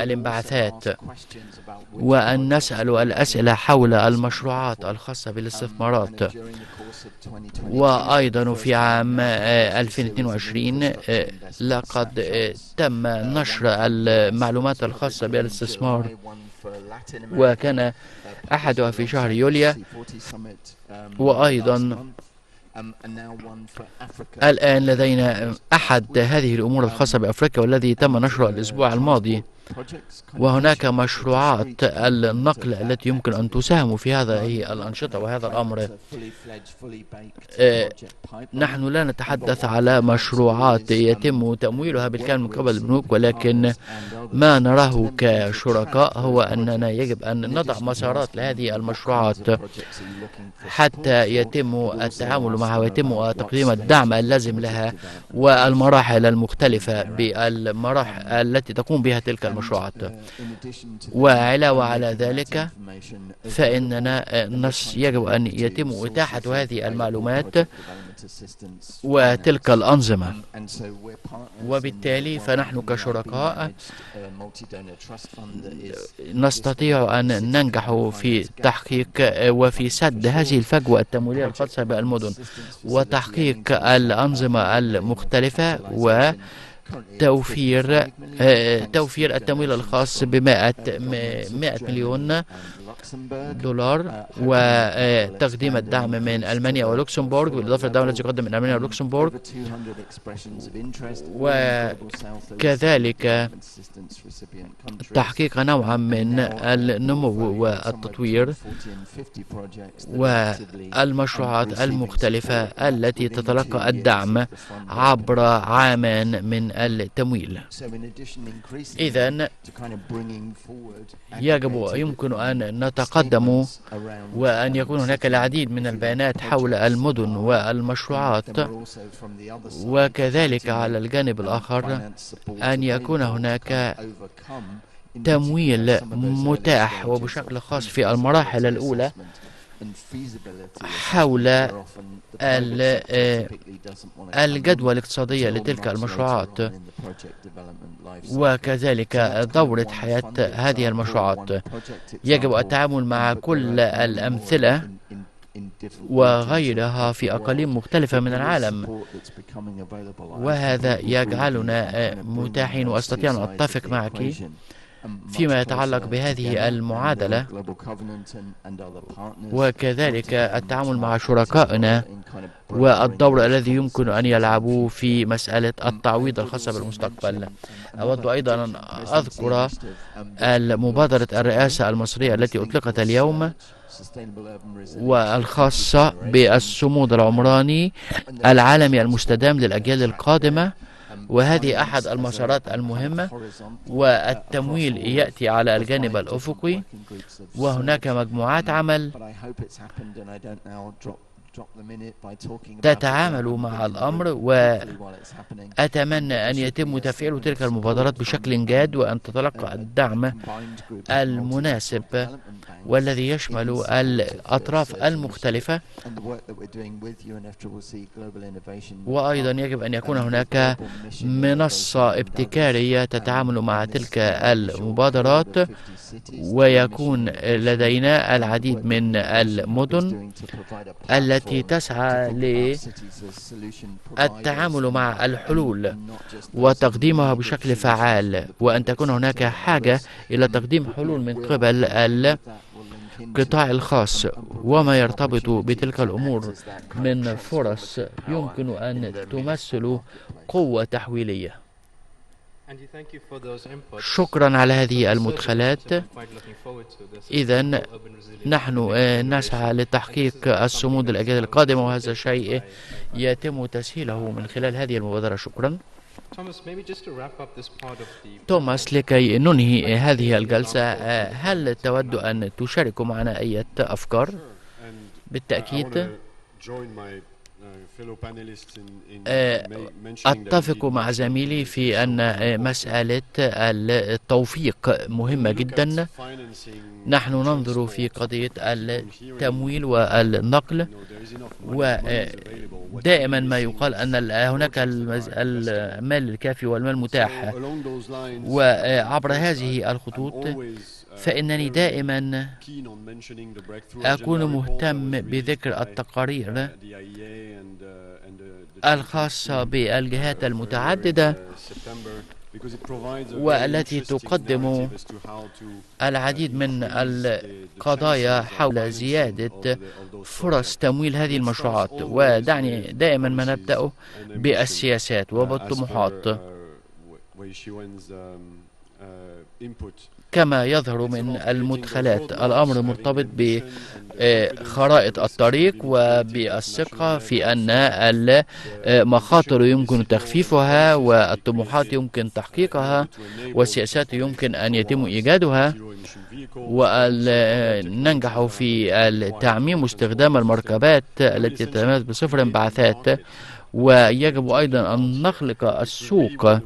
الانبعاثات، وأن نسأل الأسئلة حول المشروعات الخاصة بالاستثمارات. وأيضا في عام 2022 لقد تم نشر المعلومات الخاصة بالاستثمار، وكان أحدها في شهر يوليو. وأيضا الآن لدينا أحد هذه الأمور الخاصة بأفريقيا والذي تم نشره الأسبوع الماضي، وهناك مشروعات النقل التي يمكن أن تساهم في هذه الأنشطة وهذا الأمر. نحن لا نتحدث على مشروعات يتم تمويلها بالكامل من قبل البنوك، ولكن ما نراه كشركاء هو أننا يجب أن نضع مسارات لهذه المشروعات حتى يتم التعامل معها ويتم تقديم الدعم اللازم لها والمراحل المختلفة بالمراحل التي تقوم بها تلك المشروعات. وعلاوة على ذلك فإننا يجب أن يتم إتاحة هذه المعلومات وتلك الأنظمة، وبالتالي فنحن كشركاء نستطيع أن ننجح في تحقيق وفي سد هذه الفجوة التمويلية الخاصة بالمدن وتحقيق الأنظمة المختلفة توفير التمويل الخاص ب100 مليون دولار، وتقديم الدعم من ألمانيا ولوكسمبورغ، بالإضافة للدعم الذي يقدم من ألمانيا ولوكسمبورغ، وكذلك تحقيق نوعا من النمو والتطوير والمشروعات المختلفة التي تتلقى الدعم عبر عامان من التمويل. إذن يمكن أن نتقدم وأن يكون هناك العديد من البيانات حول المدن والمشروعات، وكذلك على الجانب الآخر أن يكون هناك تمويل متاح وبشكل خاص في المراحل الأولى حول الجدوى الاقتصادية لتلك المشروعات، وكذلك دورة حياة هذه المشروعات. يجب التعامل مع كل الأمثلة وغيرها في أقاليم مختلفة من العالم، وهذا يجعلنا متاحين، وأستطيع أن أتفق معك فيما يتعلق بهذه المعادلة، وكذلك التعامل مع شركائنا والدور الذي يمكن أن يلعبوه في مسألة التعويض الخاصة بالمستقبل. أود أيضا أن أذكر مبادرة الرئاسة المصرية التي أطلقت اليوم والخاصة بالصمود العمراني العالمي المستدام للأجيال القادمة، وهذه أحد المسارات المهمة. والتمويل يأتي على الجانب الأفقي، وهناك مجموعات عمل تتعامل مع الأمر، وأتمنى أن يتم تفعيل تلك المبادرات بشكل جاد وأن تتلقى الدعم المناسب والذي يشمل الأطراف المختلفة. وأيضا يجب أن يكون هناك منصة ابتكارية تتعامل مع تلك المبادرات، ويكون لدينا العديد من المدن التي تسعى للتعامل مع الحلول وتقديمها بشكل فعال، وأن تكون هناك حاجة إلى تقديم حلول من قبل القطاع الخاص وما يرتبط بتلك الأمور من فرص يمكن أن تمثل قوة تحويلية. شكرا على هذه المدخلات. إذن نحن نسعى لتحقيق الصمود الأجيال القادمة، وهذا شيء يتم تسهيله من خلال هذه المبادرة. شكرا توماس. لكي ننهي هذه الجلسة، هل تود أن تشارك معنا أي أفكار؟ بالتأكيد أتفق مع زميلي في أن مسألة التوفيق مهمة جدا. نحن ننظر في قضية التمويل والنقل، دائما ما يقال أن هناك المال الكافي والمال متاح، وعبر هذه الخطوط فإنني دائما أكون مهتم بذكر التقارير الخاصة بالجهات المتعددة والتي تقدم العديد من القضايا حول زيادة فرص تمويل هذه المشروعات. ودعني دائما ما نبدأ بالسياسات وبالطموحات كما يظهر من المدخلات. الأمر مرتبط بخرائط الطريق وبالثقة في أن المخاطر يمكن تخفيفها والطموحات يمكن تحقيقها والسياسات يمكن أن يتم إيجادها، وننجح في التعميم واستخدام المركبات التي تتميز بصفر انبعاثات. ويجب أيضا أن نخلق السوق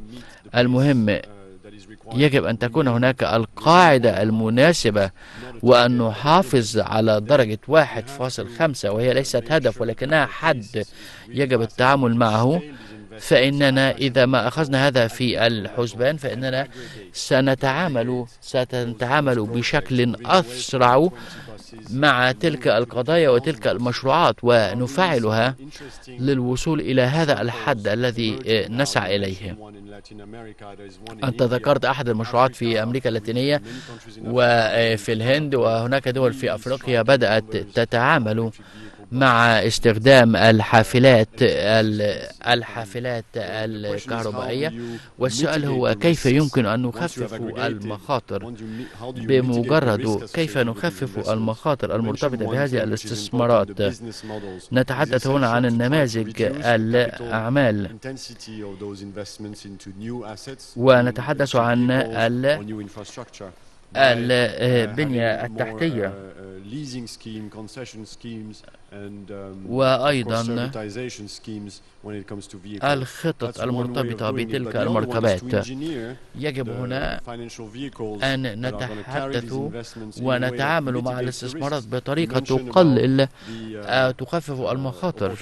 المهم. يجب أن تكون هناك القاعدة المناسبة وأن نحافظ على درجة 1.5، وهي ليست هدف ولكنها حد يجب التعامل معه. فإننا إذا ما أخذنا هذا في الحسبان فإننا سنتعامل بشكل أسرع مع تلك القضايا وتلك المشروعات ونفعلها للوصول إلى هذا الحد الذي نسعى إليه. أنت ذكرت أحد المشروعات في أمريكا اللاتينية وفي الهند، وهناك دول في أفريقيا بدأت تتعامل مع استخدام الحافلات الكهربائية. والسؤال هو كيف يمكن أن نخفف المخاطر. بمجرد كيف نخفف المخاطر المرتبطة بهذه الاستثمارات. نتحدث هنا عن النماذج الأعمال، ونتحدث عن البنية التحتية وأيضا الخطط المرتبطة بتلك المركبات. يجب هنا أن نتحدث ونتعامل مع الاستثمارات بطريقة تخفف المخاطر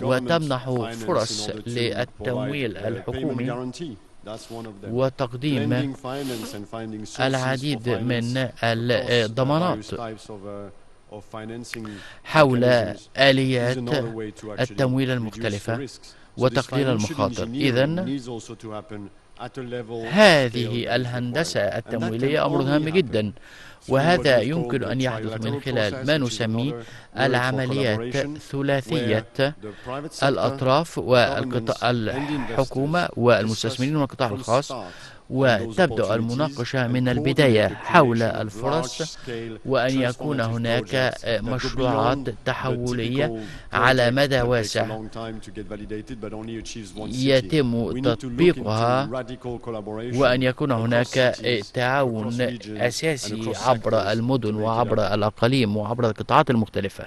وتمنح فرص للتمويل الحكومي وتقديم العديد من الضمانات حول آليات التمويل المختلفة وتقليل المخاطر. إذن هذه الهندسة التمويلية أمر هام جدا، وهذا يمكن أن يحدث من خلال ما نسميه العمليات ثلاثية الأطراف والحكومة والمستثمرين والقطاع الخاص. وتبدأ المناقشة من البداية حول الفرص، وأن يكون هناك مشروعات تحولية على مدى واسع يتم تطبيقها، وأن يكون هناك تعاون أساسي عبر المدن وعبر الأقاليم وعبر القطاعات المختلفة.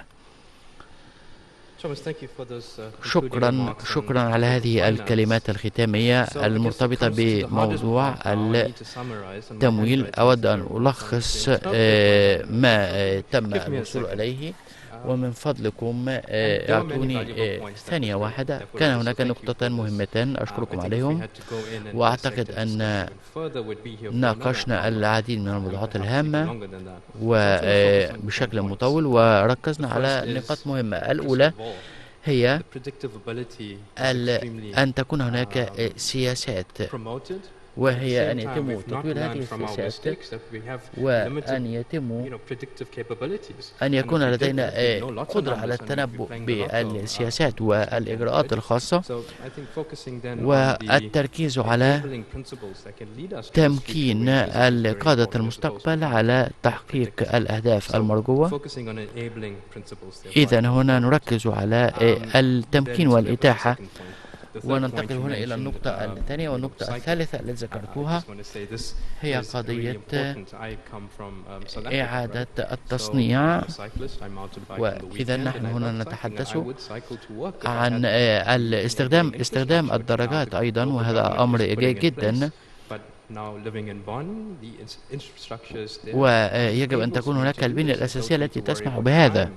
شكرا على هذه الكلمات الختامية المرتبطة بموضوع التمويل. أود أن ألخص ما تم الوصول إليه، ومن فضلكم اعطوني ثانية واحدة. كان هناك نقطتان مهمتان أشكركم عليهم، وأعتقد أن ناقشنا العديد من الموضوعات الهامة وبشكل مطول، وركزنا على نقاط مهمة. الأولى هي أن تكون هناك سياسات، وهي أن يتم تطوير هذه السياسات، وأن يكون لدينا قدرة على التنبؤ بالسياسات والإجراءات الخاصة، والتركيز على تمكين قادة المستقبل على تحقيق الأهداف المرجوة. إذن هنا نركز على التمكين والإتاحة. وننتقل هنا إلى النقطة الثانية والنقطة الثالثة التي ذكرتها، هي قضية إعادة التصنيع. وإذا نحن هنا نتحدث عن استخدام الدراجات أيضا، وهذا أمر جيد جدا، ويجب أن تكون هناك البنية الأساسية التي تسمح بهذا.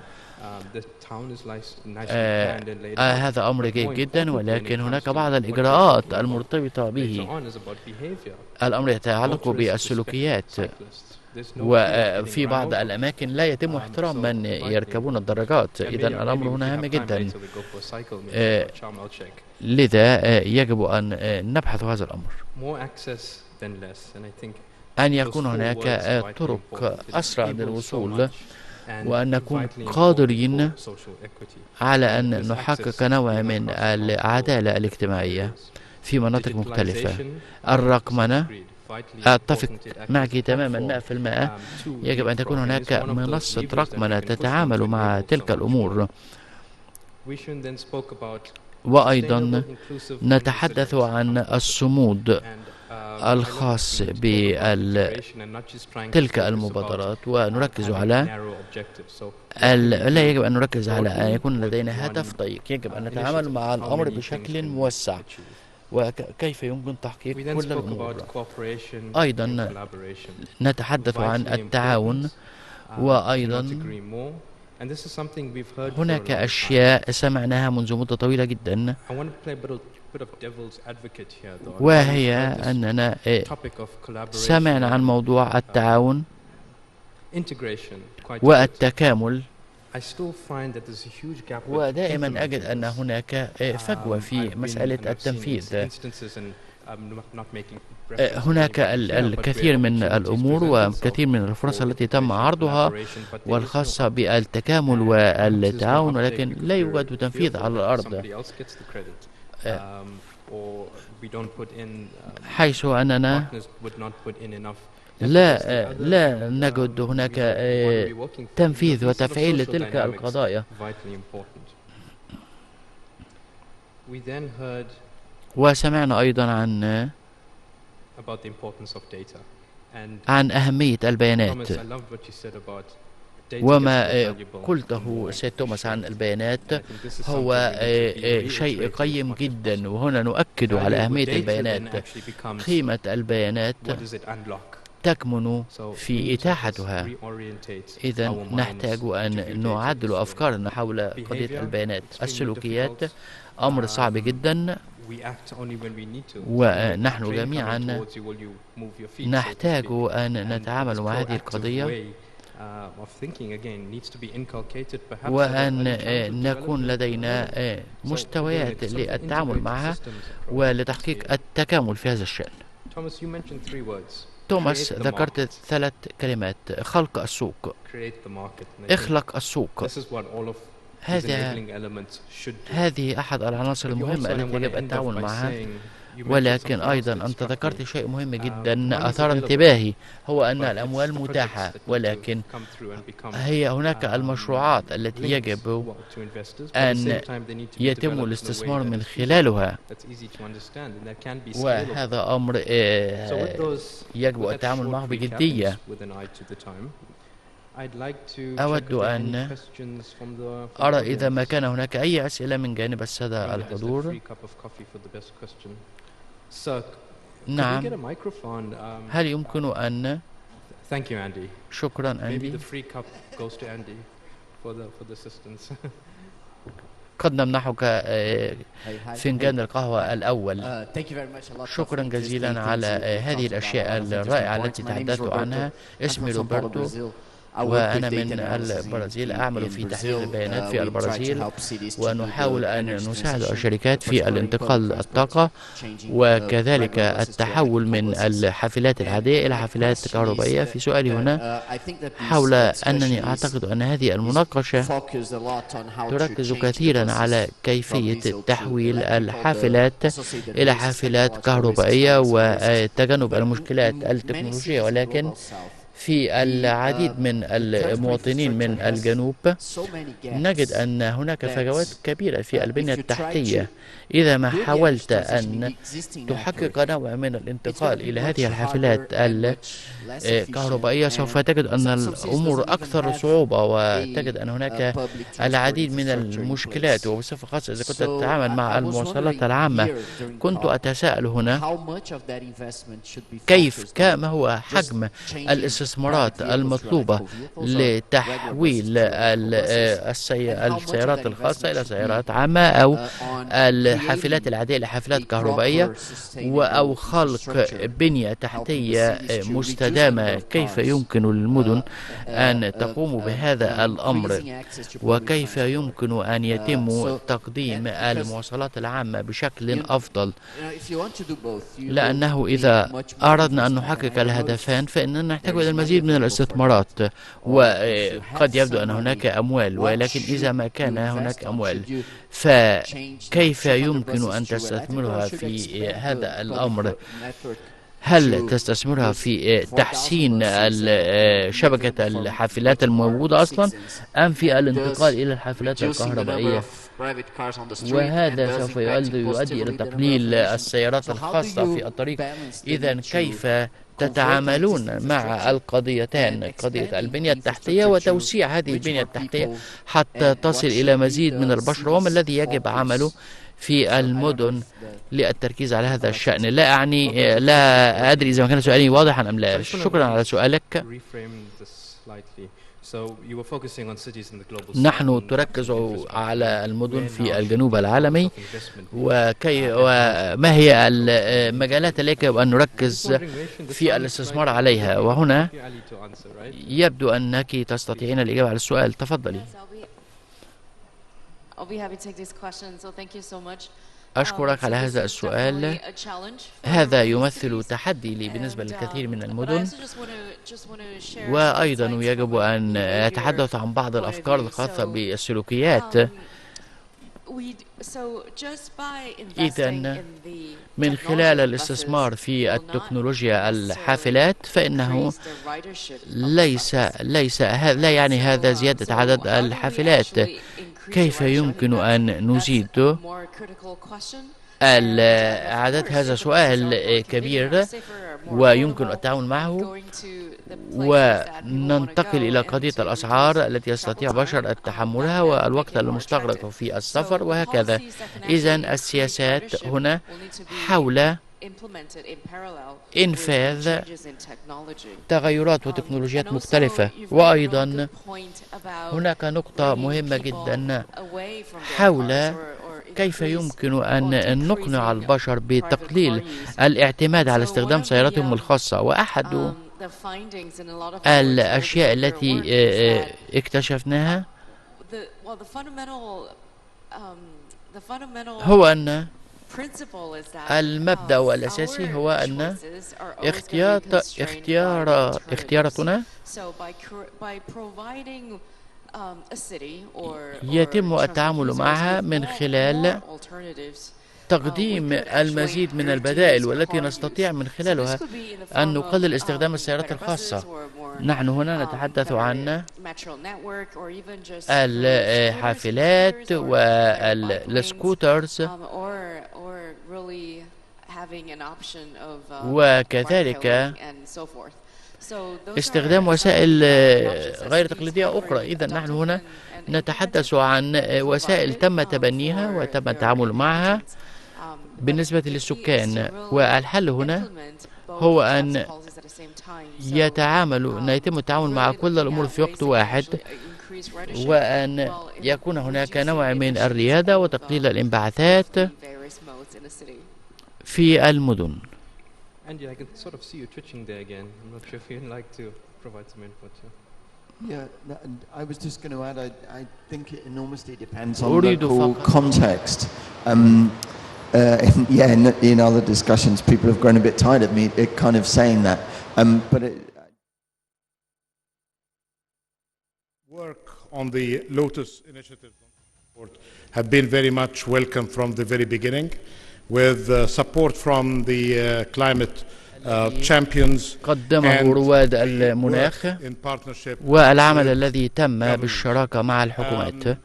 هذا أمر جيد جدا، ولكن هناك بعض الإجراءات المرتبطة به. الأمر يتعلق بالسلوكيات، وفي بعض الأماكن لا يتم احترام من يركبون الدراجات. إذا الأمر هنا هام جدا، لذا يجب أن نبحث هذا الأمر، أن يكون هناك طرق أسرع للوصول، وأن نكون قادرين على أن نحقق نوع من العدالة الاجتماعية في مناطق مختلفة. الرقمنة، أتفق معك تماما 100%. يجب أن تكون هناك منصة رقمنة تتعامل مع تلك الأمور. وأيضا نتحدث عن الصمود الخاص بتلك المبادرات، ونركز على لا يجب أن نركز على أن يكون لدينا هدف ضيق. يجب أن نتعامل مع الأمر بشكل موسع، وكيف يمكن تحقيق كل الأمور. أيضا نتحدث عن التعاون، وأيضا هناك أشياء سمعناها منذ مدة طويلة جدا، وهي أننا سمعنا عن موضوع التعاون والتكامل، ودائما أجد أن هناك فجوة في مسألة التنفيذ. هناك الكثير من الأمور وكثير من الفرص التي تم عرضها والخاصة بالتكامل والتعاون، ولكن لا يوجد تنفيذ على الأرض، حيث أننا لا نجد هناك تنفيذ وتفعيل لتلك القضايا. وسمعنا أيضا عن أهمية البيانات، وما قلته سيد توماس عن البيانات هو شيء قيم جدا، وهنا نؤكد على أهمية البيانات. قيمة البيانات تكمن في إتاحتها. إذا نحتاج أن نعدل أفكارنا حول قضية البيانات. السلوكيات أمر صعب جدا، ونحن جميعا نحتاج أن نتعامل مع هذه القضية، وأن نكون لدينا مستويات للتعامل معها ولتحقيق التكامل في هذا الشأن. توماس، ذكرت 3 كلمات: خلق السوق، اخلق السوق. هذه أحد العناصر المهمة التي يجب التعاون معها. ولكن أيضا أنت ذكرت شيء مهم جدا أثار انتباهي، هو أن الأموال متاحة، ولكن هي هناك المشروعات التي يجب أن يتم الاستثمار من خلالها، وهذا أمر يجب التعامل معه بجدية. أود أن أرى إذا ما كان هناك أي أسئلة من جانب السادة الحضور. نعم، هل يمكن أن... شكرا أندي. قد نمنحك فنجان القهوة الأول. شكرا جزيلا على هذه الأشياء الرائعة التي تحدثت عنها. اسمي روبرتو، وأنا من البرازيل، أعمل في تحليل البيانات في البرازيل، ونحاول أن نساعد الشركات في الانتقال الطاقة، وكذلك التحول من الحافلات العادية إلى حافلات كهربائية. في سؤالي هنا حول أنني أعتقد أن هذه المناقشة تركز كثيرا على كيفية تحويل الحافلات إلى حافلات كهربائية وتجنب المشكلات التكنولوجية، ولكن في العديد من المواطنين من الجنوب نجد أن هناك فجوات كبيرة في البنية التحتية. إذا ما حاولت أن تحقق نوع من الانتقال إلى هذه الحافلات الكهربائية سوف تجد أن الأمور أكثر صعوبة، وتجد أن هناك العديد من المشكلات، وبصفة خاصة إذا كنت تتعامل مع المواصلات العامة. كنت أتساءل هنا ما هو حجم الاستثمارات المطلوبة لتحويل السيارات الخاصة إلى سيارات عامة، أو الحافلات العادية إلى حافلات كهربائية، أو خلق بنية تحتية مستدامة. كيف يمكن للمدن أن تقوم بهذا الأمر، وكيف يمكن أن يتم تقديم المواصلات العامة بشكل أفضل؟ لأنه إذا أردنا أن نحقق الهدفان فإننا نحتاج إلى المزيد من الاستثمارات، وقد يبدو أن هناك أموال، ولكن إذا ما كان هناك أموال فكيف يمكن أن تستثمرها في هذا الأمر؟ هل تستثمرها في تحسين شبكة الحافلات الموجودة أصلا، أم في الانتقال إلى الحافلات الكهربائية؟ وهذا سوف يؤدي إلى تقليل السيارات الخاصة في الطريق. إذا كيف تتعاملون مع القضيتان، قضية البنية التحتية وتوسيع هذه البنية التحتية حتى تصل إلى مزيد من البشر، وما الذي يجب عمله في المدن للتركيز على هذا الشأن؟ لا أدري إذا كان سؤالي واضحا أم لا. شكرا على سؤالك. نحن تركز على المدن في الجنوب العالمي، وما هي المجالات التي يجب أن نركز في الاستثمار عليها؟ وهنا يبدو أنك تستطيعين الإجابة على السؤال. تفضلي. أشكرك على هذا السؤال. هذا يمثل تحدي لي بالنسبة للكثير من المدن، وأيضا يجب أن أتحدث عن بعض الأفكار الخاصة بالسلوكيات. إذن من خلال الاستثمار في التكنولوجيا الحافلات فإنه لا يعني هذا زيادة عدد الحافلات. كيف يمكن أن نزيد العدد؟ هذا سؤال كبير ويمكن التعامل معه، وننتقل إلى قضية الأسعار التي يستطيع بشر تحملها والوقت المستغرق في السفر وهكذا. إذن السياسات هنا حول إنفاذ تغيرات وتكنولوجيات مختلفة. وأيضا هناك نقطة مهمة جدا حول كيف يمكن أن نقنع البشر بتقليل الاعتماد على استخدام سياراتهم الخاصة. وأحد الأشياء التي اكتشفناها هو أن المبدأ الأساسي هو أن اختياراتنا يتم التعامل معها من خلال تقديم المزيد من البدائل، والتي نستطيع من خلالها أن نقلل استخدام السيارات الخاصة. نحن هنا نتحدث عن الحافلات والسكوترز، وكذلك استخدام وسائل غير تقليدية أخرى. إذا نحن هنا نتحدث عن وسائل تم تبنيها وتم التعامل معها بالنسبة للسكان، والحل هنا هو أن يتم التعامل مع كل الأمور في وقت واحد، وأن يكون هناك نوع من الريادة وتقليل الانبعاثات في المدن. Andy, I can sort of see you twitching there again. I'm not sure if you'd like to provide some input here. Yeah, and I was just going to add, I think it enormously depends on local context. In other discussions, people have grown a bit tired of me kind of saying that. But work on the Lotus initiative have been very much welcome from the very beginning, with support from the climate قدمه رواد المناخ والعمل الذي تم بالشراكة مع الحكومات.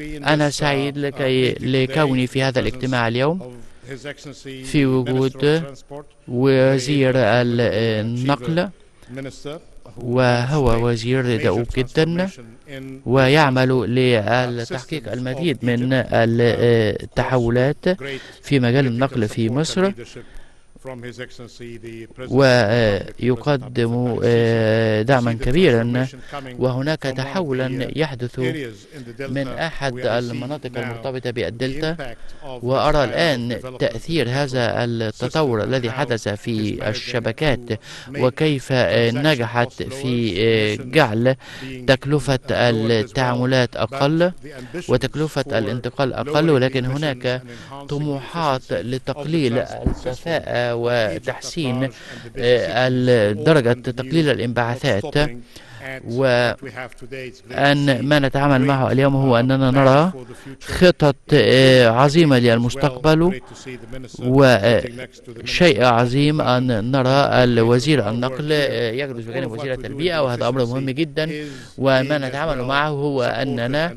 أنا سعيد لكوني في هذا الاجتماع اليوم في وجود وزير النقل، وهو وزير دؤوب جدا ويعمل لتحقيق المزيد من التحولات في مجال النقل في مصر، ويقدم دعما كبيرا. وهناك تحولا يحدث من أحد المناطق المرتبطة بالدلتا، وأرى الآن تأثير هذا التطور الذي حدث في الشبكات وكيف نجحت في جعل تكلفة التعاملات أقل وتكلفة الانتقال أقل، ولكن هناك طموحات لتقليل الكفاءة وتحسين درجة تقليل الانبعاثات. وأن ما نتعامل معه اليوم هو أننا نرى خطط عظيمة للمستقبل، وشيء عظيم أن نرى الوزير النقل يجلس بجانب وزيرة البيئة، وهذا أمر مهم جدا. وما نتعامل معه هو أننا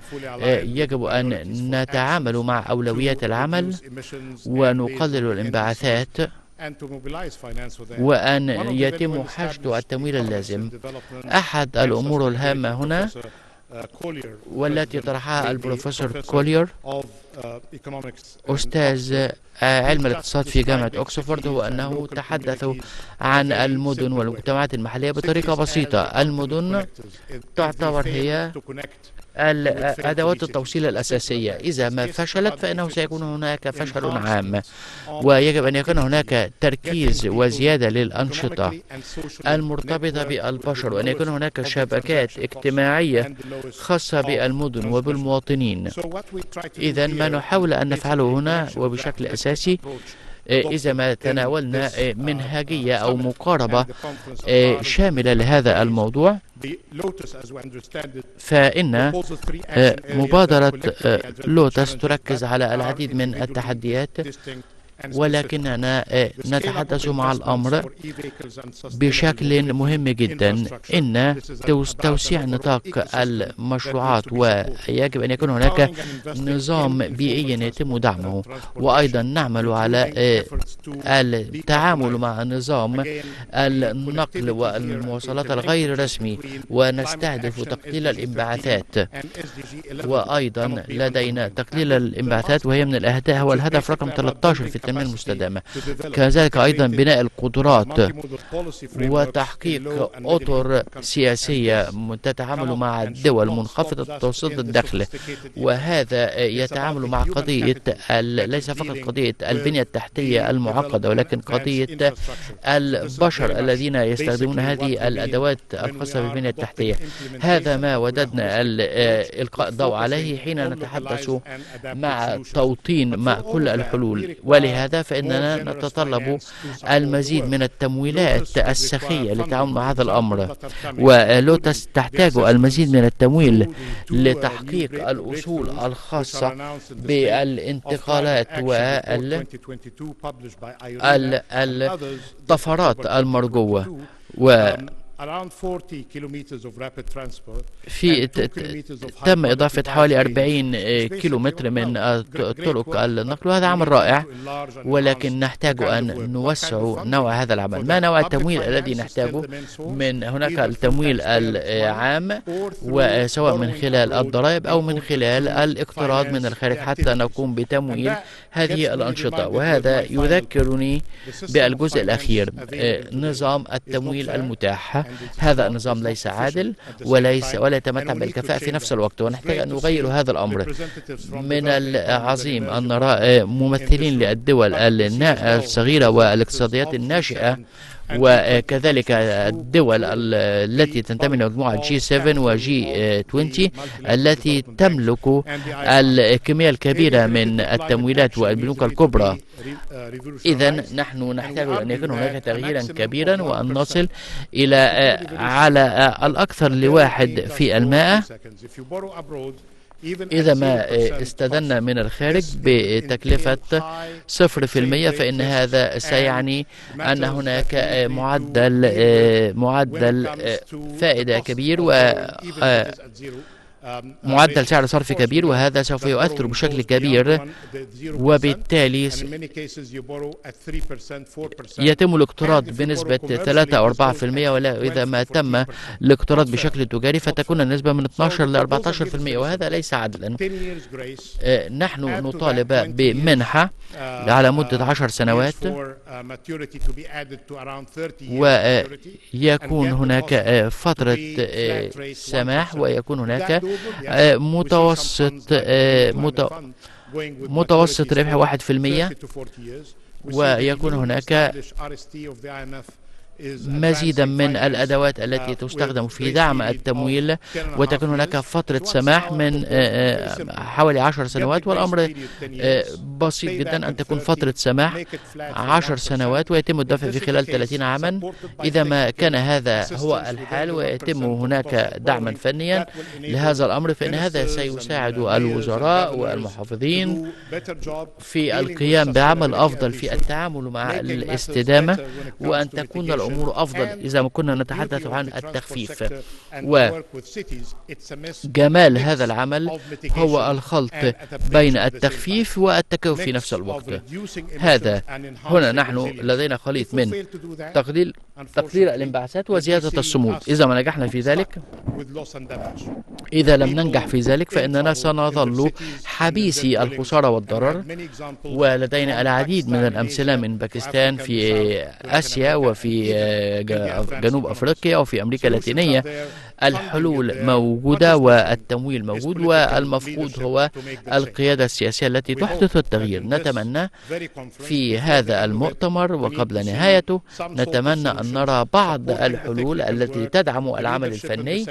يجب أن نتعامل مع أولويات العمل ونقلل الانبعاثات، وأن يتم حشد التمويل اللازم. أحد الأمور الهامة هنا والتي طرحها البروفيسور كولير أستاذ علم الاقتصاد في جامعة أكسفورد هو أنه تحدث عن المدن والمجتمعات المحلية بطريقة بسيطة. المدن تعتبر هي أدوات التوصيل الأساسية، إذا ما فشلت فإنه سيكون هناك فشل عام، ويجب أن يكون هناك تركيز وزيادة للأنشطة المرتبطة بالبشر، وأن يكون هناك شبكات اجتماعية خاصة بالمدن وبالمواطنين. إذا ما نحاول أن نفعله هنا وبشكل أساسي، إذا ما تناولنا منهجية أو مقاربة شاملة لهذا الموضوع، فإن مبادرة لوتس تركز على العديد من التحديات، ولكننا نتحدث مع الأمر بشكل مهم جدا. إن توسيع نطاق المشروعات، ويجب أن يكون هناك نظام بيئي يتم دعمه، وأيضا نعمل على التعامل مع نظام النقل والمواصلات الغير رسمي، ونستهدف تقليل الانبعاثات. وأيضا لدينا تقليل الانبعاثات، وهي من الأهداف، هو الهدف رقم 13 في التنمية المستدامة. كذلك أيضا بناء القدرات وتحقيق أطر سياسية تتعامل مع الدول منخفضة متوسطة الدخل، وهذا يتعامل مع قضية ليس فقط قضية البنية التحتية المعقدة، ولكن قضية البشر الذين يستخدمون هذه الأدوات الخاصة بالبنية التحتية. هذا ما وددنا إلقاء الضوء عليه حين نتحدث مع توطين مع كل الحلول، ولهذا فإننا نتطلب المزيد من التمويلات السخية للتعامل مع هذا الأمر، ولوتس تحتاج المزيد من التمويل لتحقيق الأصول الخاصة بالانتقالات والطفرات المرجوة. تم إضافة حوالي 40 كيلومتر من طرق النقل، وهذا عمل رائع، ولكن نحتاج أن نوسع نوع هذا العمل. ما نوع التمويل الذي نحتاجه؟ من هناك التمويل العام، وسواء من خلال الضرائب أو من خلال الاقتراض من الخارج حتى نقوم بتمويل هذه الأنشطة. وهذا يذكرني بالجزء الأخير، نظام التمويل المتاح. هذا النظام ليس عادل ولا يتمتع بالكفاءة في نفس الوقت، ونحتاج أن نغير هذا الأمر. من العظيم أن نرى ممثلين للدول الصغيرة والاقتصاديات الناشئة، وكذلك الدول التي تنتمي لمجموعة G7 و G20 التي تملك الكمية الكبيرة من التمويلات والبنوك الكبرى. إذا نحن نحتاج أن يكون هناك تغييرا كبيرا، وأن نصل إلى على الأكثر ل1%. إذا ما استدنا من الخارج بتكلفة 0%، فإن هذا سيعني أن هناك معدل فائدة كبير معدل سعر صرف كبير، وهذا سوف يؤثر بشكل كبير، وبالتالي يتم الاقتراض بنسبة 3 أو 4%، وإذا ما تم الاقتراض بشكل تجاري فتكون النسبة من 12 ل 14%، وهذا ليس عدلا. نحن نطالب بمنحة على مدة 10 سنوات، ويكون هناك فترة سماح، ويكون هناك متوسط ربح 1%، ويكون هناك مزيدا من الأدوات التي تستخدم في دعم التمويل، وتكون هناك فترة سماح من حوالي 10 سنوات، والأمر بسيط جدا أن تكون فترة سماح 10 سنوات ويتم الدفع في خلال 30 عاما. إذا ما كان هذا هو الحال ويتم هناك دعما فنيا لهذا الأمر، فإن هذا سيساعد الوزراء والمحافظين في القيام بعمل أفضل في التعامل مع الاستدامة، وأن تكون الأمور أفضل إذا ما كنا نتحدث عن التخفيف. وجمال هذا العمل هو الخلط بين التخفيف والتكيف في نفس الوقت. هنا نحن لدينا خليط من تقليل الانبعاثات وزيادة الصمود. إذا ما نجحنا في ذلك، إذا لم ننجح في ذلك، فإننا سنظل حبيسي الخسارة والضرر. ولدينا العديد من الأمثلة من باكستان في آسيا وفي جنوب أفريقيا وفي أمريكا اللاتينية. الحلول موجودة والتمويل موجود، والمفقود هو القيادة السياسية التي تحدث التغيير. نتمنى في هذا المؤتمر وقبل نهايته نتمنى أن نرى بعض الحلول التي تدعم العمل الفني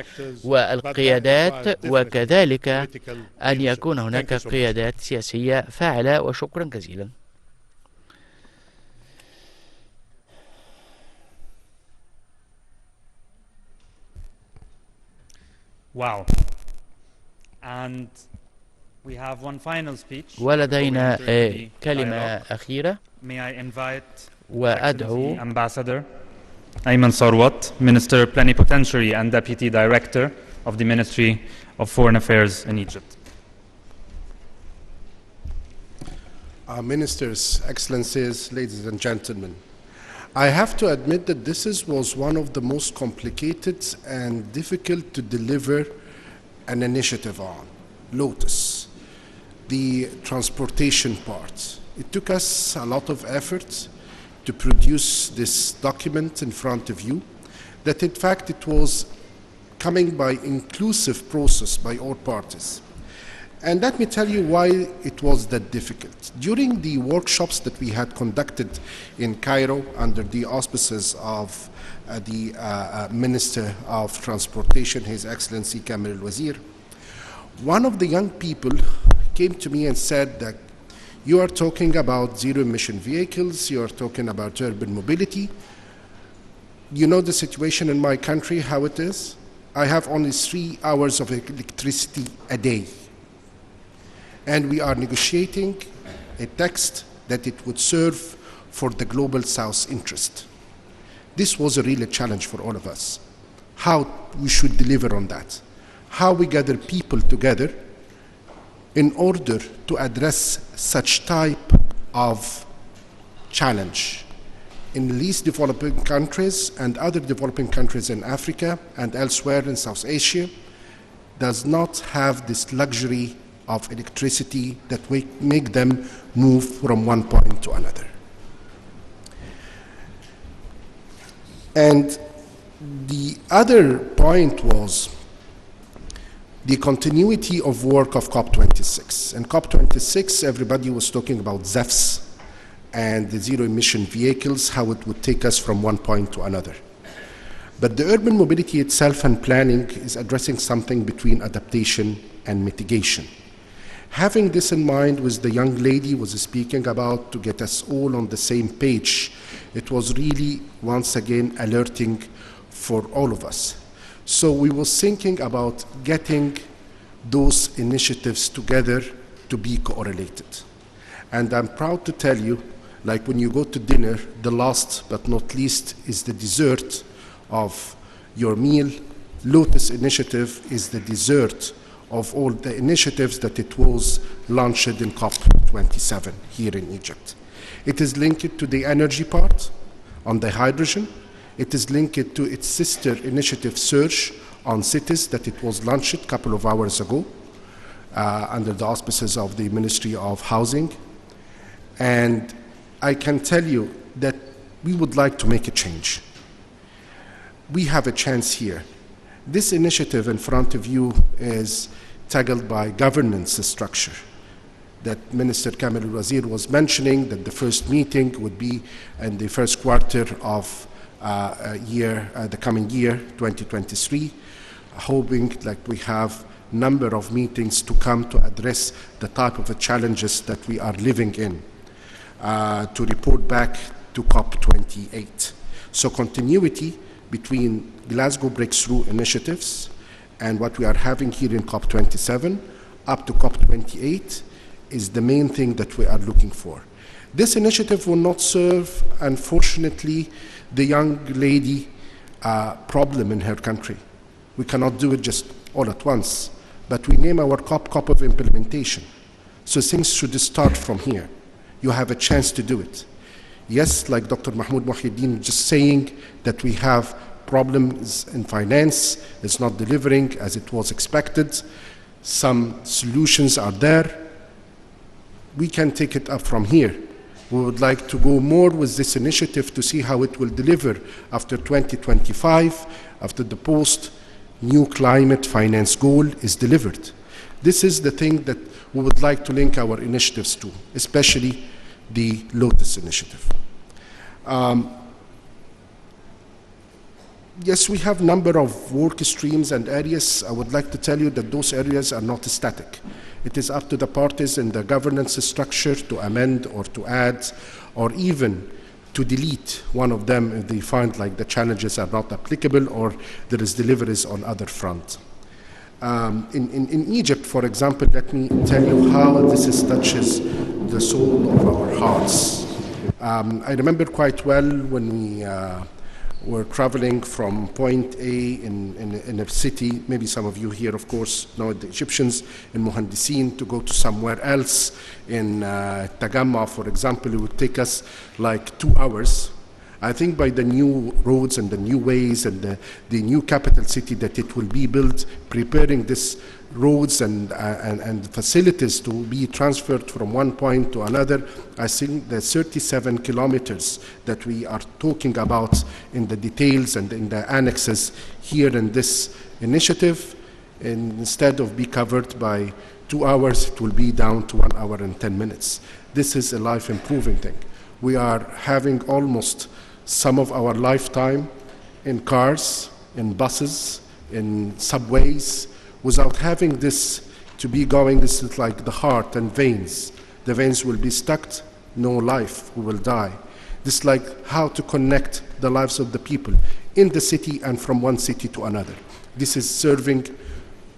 والقيادات، وكذلك أن يكون هناك قيادات سياسية فاعلة. وشكرا جزيلا. Wow. And we have one final speech. ولدينا كلمة أخيرة، May I invite وأدعو Ambassador Ayman Sarwat, Minister Plenipotentiary and Deputy Director of the Ministry of Foreign Affairs in Egypt. Ministers, Excellencies, ladies and gentlemen, I have to admit that this was one of the most complicated and difficult to deliver an initiative on, Lotus, the transportation part. It took us a lot of effort to produce this document in front of you, that in fact it was coming by inclusive process by all parties. And let me tell you why it was that difficult. During the workshops that we had conducted in Cairo under the auspices of the Minister of Transportation, His Excellency Kamel al-Wazir, one of the young people came to me and said that you are talking about zero-emission vehicles, you are talking about urban mobility. You know the situation in my country, how it is? I have only 3 hours of electricity a day. And we are negotiating a text that it would serve for the global South's interest. This was a real challenge for all of us. How we should deliver on that. How we gather people together in order to address such type of challenge in least developing countries and other developing countries in Africa and elsewhere in South Asia does not have this luxury of electricity that make them move from one point to another. And the other point was the continuity of work of COP26. In COP26, everybody was talking about ZEFs and the zero-emission vehicles, how it would take us from one point to another. But the urban mobility itself and planning is addressing something between adaptation and mitigation. Having this in mind, with the young lady was speaking about to get us all on the same page, it was really, once again, alerting for all of us. So we were thinking about getting those initiatives together to be correlated. And I'm proud to tell you, like when you go to dinner, the last but not least is the dessert of your meal. Lotus Initiative is the dessert of all the initiatives that it was launched in COP27 here in Egypt. It is linked to the energy part on the hydrogen. It is linked to its sister initiative Search on cities that it was launched a couple of hours ago under the auspices of the Ministry of Housing. And I can tell you that we would like to make a change. We have a chance here. This initiative in front of you is tackled by governance structure that Minister Kamel al-Wazir was mentioning, that the first meeting would be in the first quarter of the coming year, 2023, hoping like we have number of meetings to come to address the type of challenges that we are living in, to report back to COP28. So continuity between Glasgow Breakthrough Initiatives and what we are having here in COP27 up to COP28 is the main thing that we are looking for. This initiative will not serve, unfortunately, the young lady problem in her country. We cannot do it just all at once, but we name our COP of implementation. So things should start from here. You have a chance to do it. Yes, like Dr. Mahmoud Mohiuddin just saying that we have problems in finance, it's not delivering as it was expected. Some solutions are there. We can take it up from here. We would like to go more with this initiative to see how it will deliver after 2025, after the post-new climate finance goal is delivered. This is the thing that we would like to link our initiatives to, especially the Lotus Initiative. Yes, we have a number of work streams and areas. I would like to tell you that those areas are not static. It is up to the parties in the governance structure to amend or to add or even to delete one of them if they find like the challenges are not applicable or there is deliveries on other fronts. In Egypt, for example, let me tell you how this touches the soul of our hearts. I remember quite well when we were traveling from point A in a city, maybe some of you here, of course, know the Egyptians, in Mohandisin, to go to somewhere else. In Tagamma, for example, it would take us like 2 hours. I think by the new roads and the new ways and the new capital city that it will be built, preparing this roads and facilities to be transferred from one point to another, I think the 37 kilometers that we are talking about in the details and in the annexes here in this initiative, instead of be covered by 2 hours, it will be down to 1 hour and 10 minutes. This is a life-improving thing. We are having almost some of our lifetime in cars, in buses, in subways, without having this to be going. This is like the heart and veins. The veins will be stuck, no life, we will die. This is like how to connect the lives of the people in the city and from one city to another. This is serving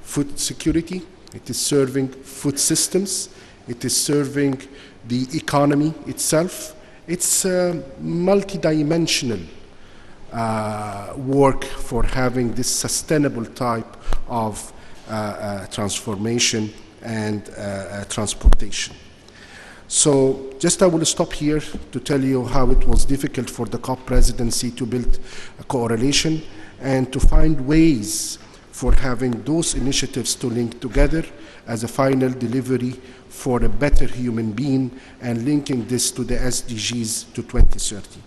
food security, it is serving food systems, it is serving the economy itself. It's a multidimensional work for having this sustainable type of transformation and transportation. So just I will stop here to tell you how it was difficult for the COP presidency to build a correlation and to find ways for having those initiatives to link together as a final delivery for a better human being and linking this to the SDGs to 2030.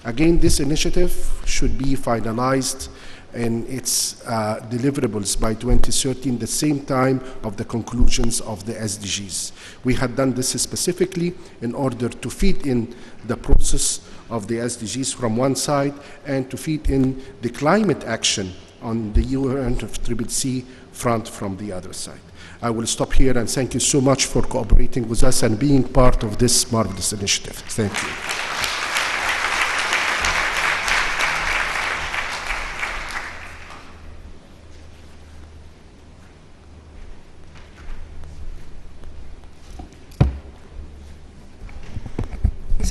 Again, this initiative should be finalized in its deliverables by 2030, the same time of the conclusions of the SDGs. We had done this specifically in order to feed in the process of the SDGs from one side and to feed in the climate action on the UNFCCC front from the other side. I will stop here and thank you so much for cooperating with us and being part of this marvelous initiative. Thank you.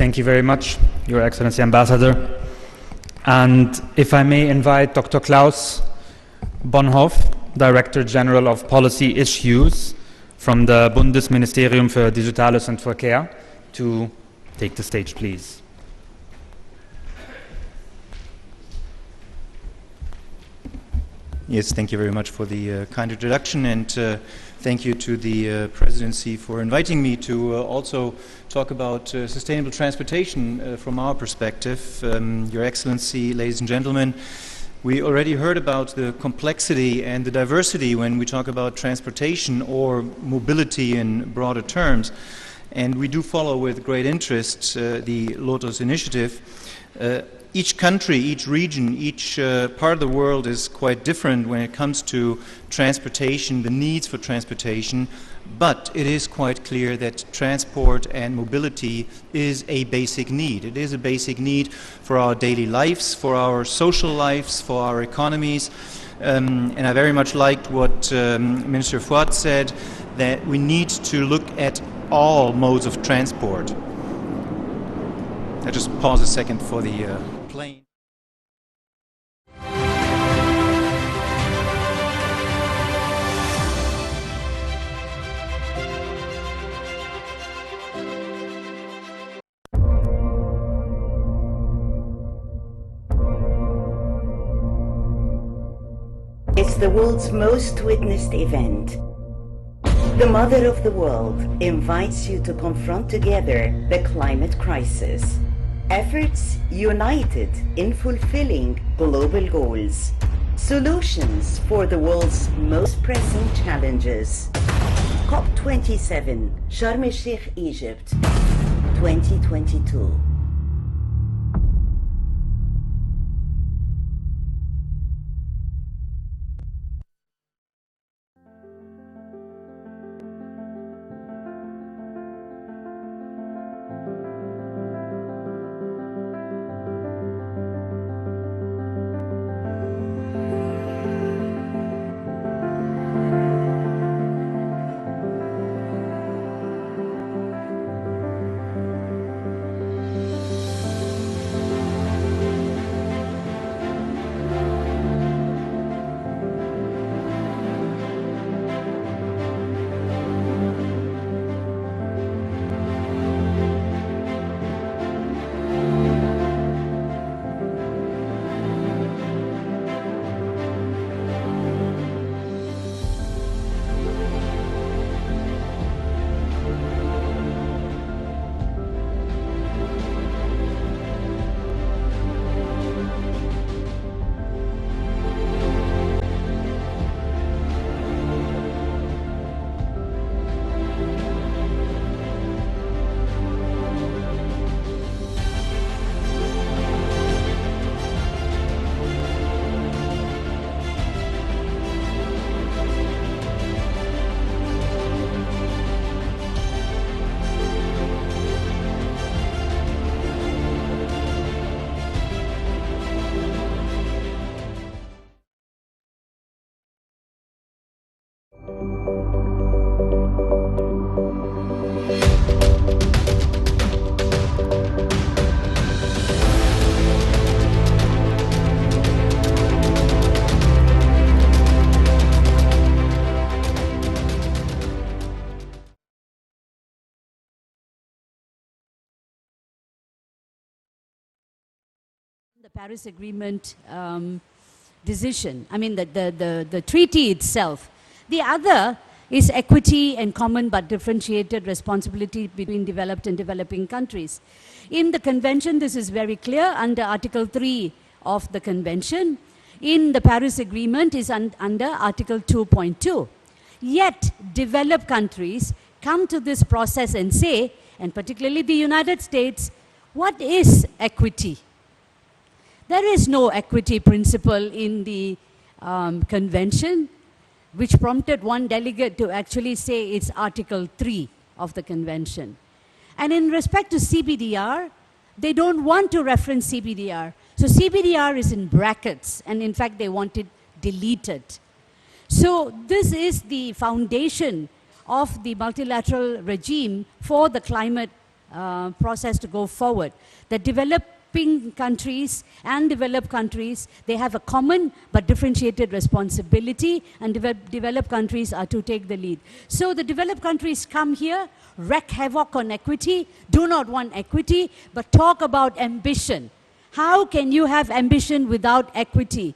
Thank you very much, Your Excellency Ambassador. And if I may invite Dr. Klaus Bonhoff, Director General of Policy Issues from the Bundesministerium für Digitales und Verkehr, to take the stage, please. Yes, thank you very much for the kind introduction, and thank you to the Presidency for inviting me to also talk about sustainable transportation from our perspective. Your Excellency, ladies and gentlemen, we already heard about the complexity and the diversity when we talk about transportation or mobility in broader terms, and we do follow with great interest the Lotus initiative. Each country, each region, each part of the world is quite different when it comes to transportation, the needs for transportation, but it is quite clear that transport and mobility is a basic need. It is a basic need for our daily lives, for our social lives, for our economies. And I very much liked what Minister Fuad said, that we need to look at all modes of transport. I just pause a second for the plane. It's the world's most witnessed event. The Mother of the World invites you to confront together the climate crisis. Efforts united in fulfilling global goals. Solutions for the world's most pressing challenges. COP27, Sharm el-Sheikh, Egypt, 2022. The Paris Agreement decision, I mean the treaty itself. The other is equity and common but differentiated responsibility between developed and developing countries. In the convention, this is very clear under Article 3 of the convention. In the Paris Agreement is under Article 2.2. Yet, developed countries come to this process and say, and particularly the United States, what is equity? There is no equity principle in the convention, which prompted one delegate to actually say it's Article 3 of the convention. And in respect to CBDR, they don't want to reference CBDR. So CBDR is in brackets, and in fact they want it deleted. So this is the foundation of the multilateral regime for the climate process to go forward. The developing countries and developed countries, they have a common but differentiated responsibility, and developed countries are to take the lead. So the developed countries come here, wreak havoc on equity, do not want equity, but talk about ambition. How can you have ambition without equity?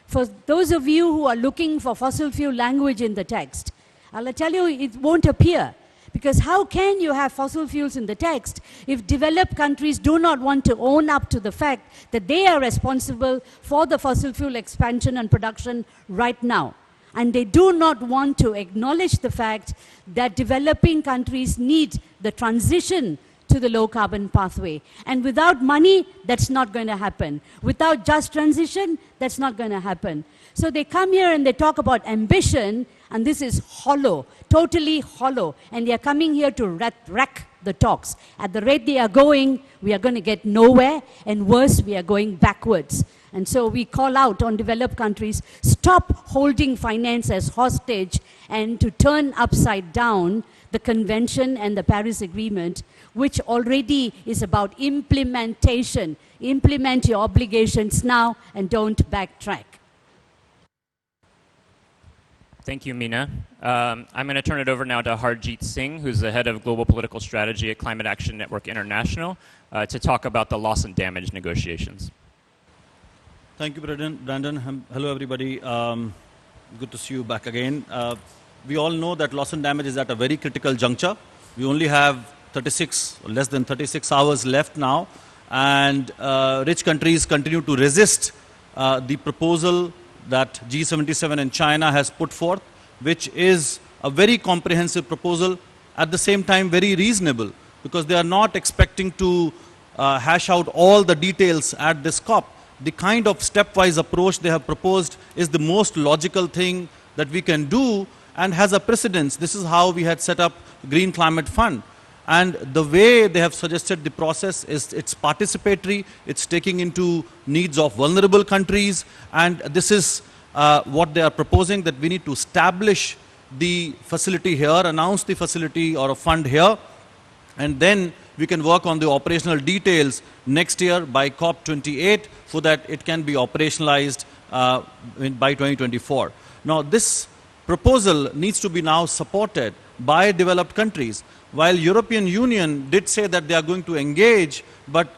For those of you who are looking for fossil fuel language in the text, I'll tell you it won't appear. Because how can you have fossil fuels in the text if developed countries do not want to own up to the fact that they are responsible for the fossil fuel expansion and production right now? And they do not want to acknowledge the fact that developing countries need the transition to the low carbon pathway. And without money, that's not going to happen. Without just transition, that's not going to happen. So they come here and they talk about ambition, and this is hollow, totally hollow. And they are coming here to wreck the talks. At the rate they are going, we are going to get nowhere, and worse, we are going backwards. And so we call out on developed countries, stop holding finance as hostage and to turn upside down the convention and the Paris Agreement, which already is about implementation. Implement your obligations now and don't backtrack. Thank you, Meena. I'm going to turn it over now to Harjeet Singh, who's the head of Global Political Strategy at Climate Action Network International, to talk about the loss and damage negotiations. Thank you, Brandon. Hello, everybody. Good to see you back again. We all know that loss and damage is at a very critical juncture. We only have 36, or less than 36 hours left now, and rich countries continue to resist the proposal that G77 and China has put forth, which is a very comprehensive proposal, at the same time very reasonable, because they are not expecting to hash out all the details at this COP. The kind of stepwise approach they have proposed is the most logical thing that we can do and has a precedence. This is how we had set up Green Climate Fund. And the way they have suggested the process is it's participatory, it's taking into needs of vulnerable countries, and this is what they are proposing, that we need to establish the facility here, announce the facility or a fund here, and then we can work on the operational details next year by COP28 so that it can be operationalized by 2024. Now, this proposal needs to be now supported by developed countries. While European Union did say that they are going to engage, but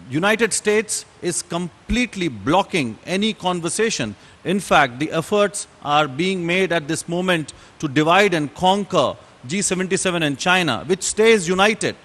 United States is completely blocking any conversation. In fact, the efforts are being made at this moment to divide and conquer G77 and China, which stays united.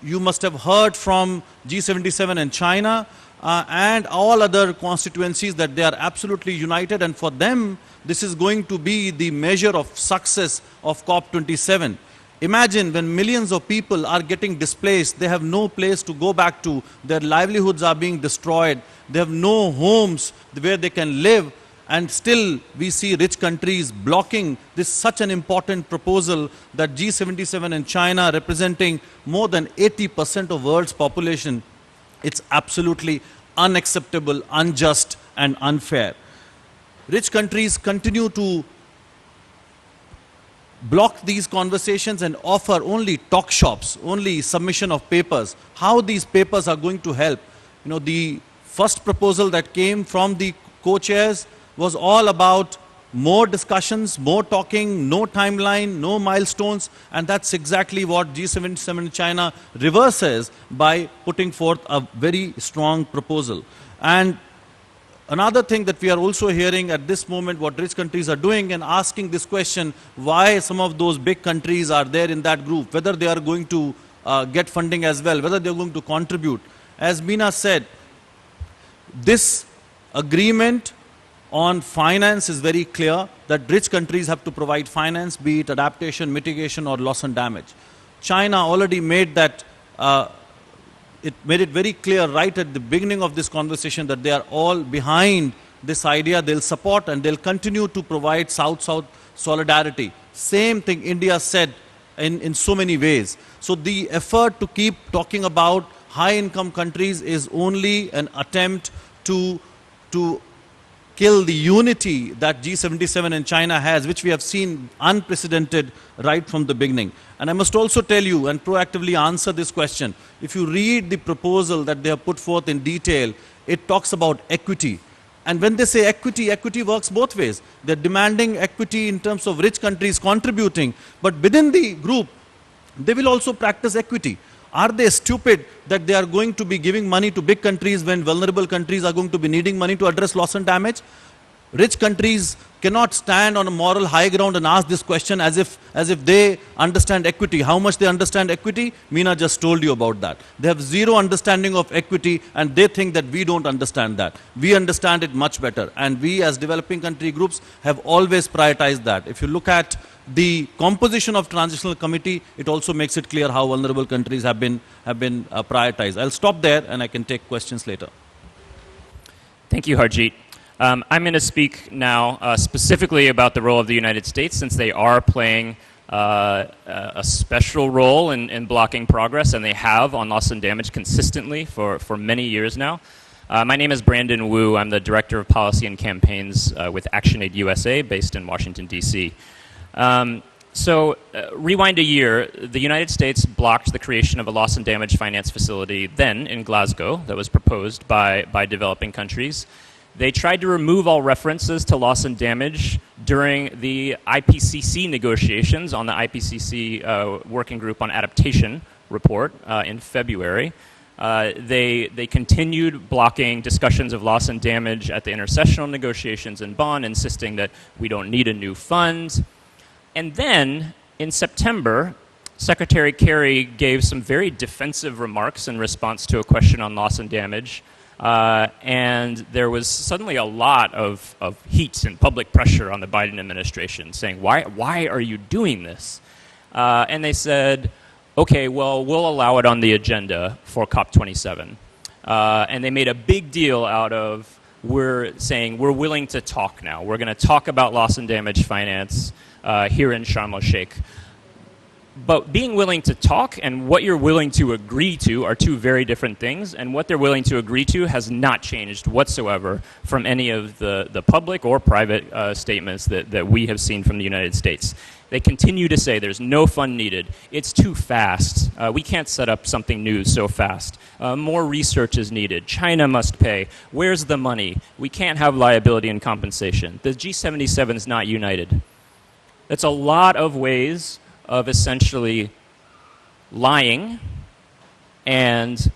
You must have heard from G77 and China and all other constituencies that they are absolutely united, and for them, this is going to be the measure of success of COP27. Imagine when millions of people are getting displaced, they have no place to go back to, their livelihoods are being destroyed, they have no homes where they can live, and still we see rich countries blocking this such an important proposal that G77 and China, representing more than 80% of world's population, it's absolutely unacceptable, unjust, and unfair. Rich countries continue to block these conversations and offer only talk shops, only submission of papers. How these papers are going to help? You know, the first proposal that came from the co-chairs was all about more discussions, more talking, no timeline, no milestones, and that's exactly what G77 China reverses by putting forth a very strong proposal. And another thing that we are also hearing at this moment, what rich countries are doing and asking this question, why some of those big countries are there in that group, whether they are going to get funding as well, whether they are going to contribute. As Meena said, this agreement on finance is very clear, that rich countries have to provide finance, be it adaptation, mitigation, or loss and damage. China already made that it made it very clear right at the beginning of this conversation that they are all behind this idea. They'll support and they'll continue to provide South-South solidarity. Same thing India said in so many ways. So the effort to keep talking about high-income countries is only an attempt to kill the unity that G77 and China has, which we have seen unprecedented right from the beginning. And I must also tell you and proactively answer this question. If you read the proposal that they have put forth in detail, it talks about equity. And when they say equity, equity works both ways. They're demanding equity in terms of rich countries contributing, but within the group, they will also practice equity. Are they stupid that they are going to be giving money to big countries when vulnerable countries are going to be needing money to address loss and damage? Rich countries cannot stand on a moral high ground and ask this question as if they understand equity. How much they understand equity? Meena just told you about that. They have zero understanding of equity and they think that we don't understand that. We understand it much better, and we as developing country groups have always prioritized that. If you look at the composition of transitional committee, it also makes it clear how vulnerable countries have been prioritized. I'll stop there and I can take questions later. Thank you, Harjeet. I'm going to speak now specifically about the role of the United States, since they are playing a special role in blocking progress, and they have on loss and damage consistently for many years now. My name is Brandon Wu. I'm the Director of Policy and Campaigns with ActionAid USA, based in Washington, D.C. Rewind a year, the United States blocked the creation of a loss and damage finance facility then in Glasgow that was proposed by developing countries. They tried to remove all references to loss and damage during the IPCC negotiations on the IPCC Working Group on Adaptation report in February. They continued blocking discussions of loss and damage at the intersessional negotiations in Bonn, insisting that we don't need a new fund. And then, in September, Secretary Kerry gave some very defensive remarks in response to a question on loss and damage. And there was suddenly a lot of heat and public pressure on the Biden administration saying, why are you doing this? And they said, okay, well, we'll allow it on the agenda for COP27. And they made a big deal out of, we're saying we're willing to talk now. We're going to talk about loss and damage finance here in Sharm el-Sheikh. But being willing to talk and what you're willing to agree to are two very different things, and what they're willing to agree to has not changed whatsoever from any of the public or private statements that we have seen from the United States. They continue to say there's no fund needed. It's too fast. We can't set up something new so fast. More research is needed. China must pay. Where's the money? We can't have liability and compensation. The G77 is not united. That's a lot of ways of essentially lying and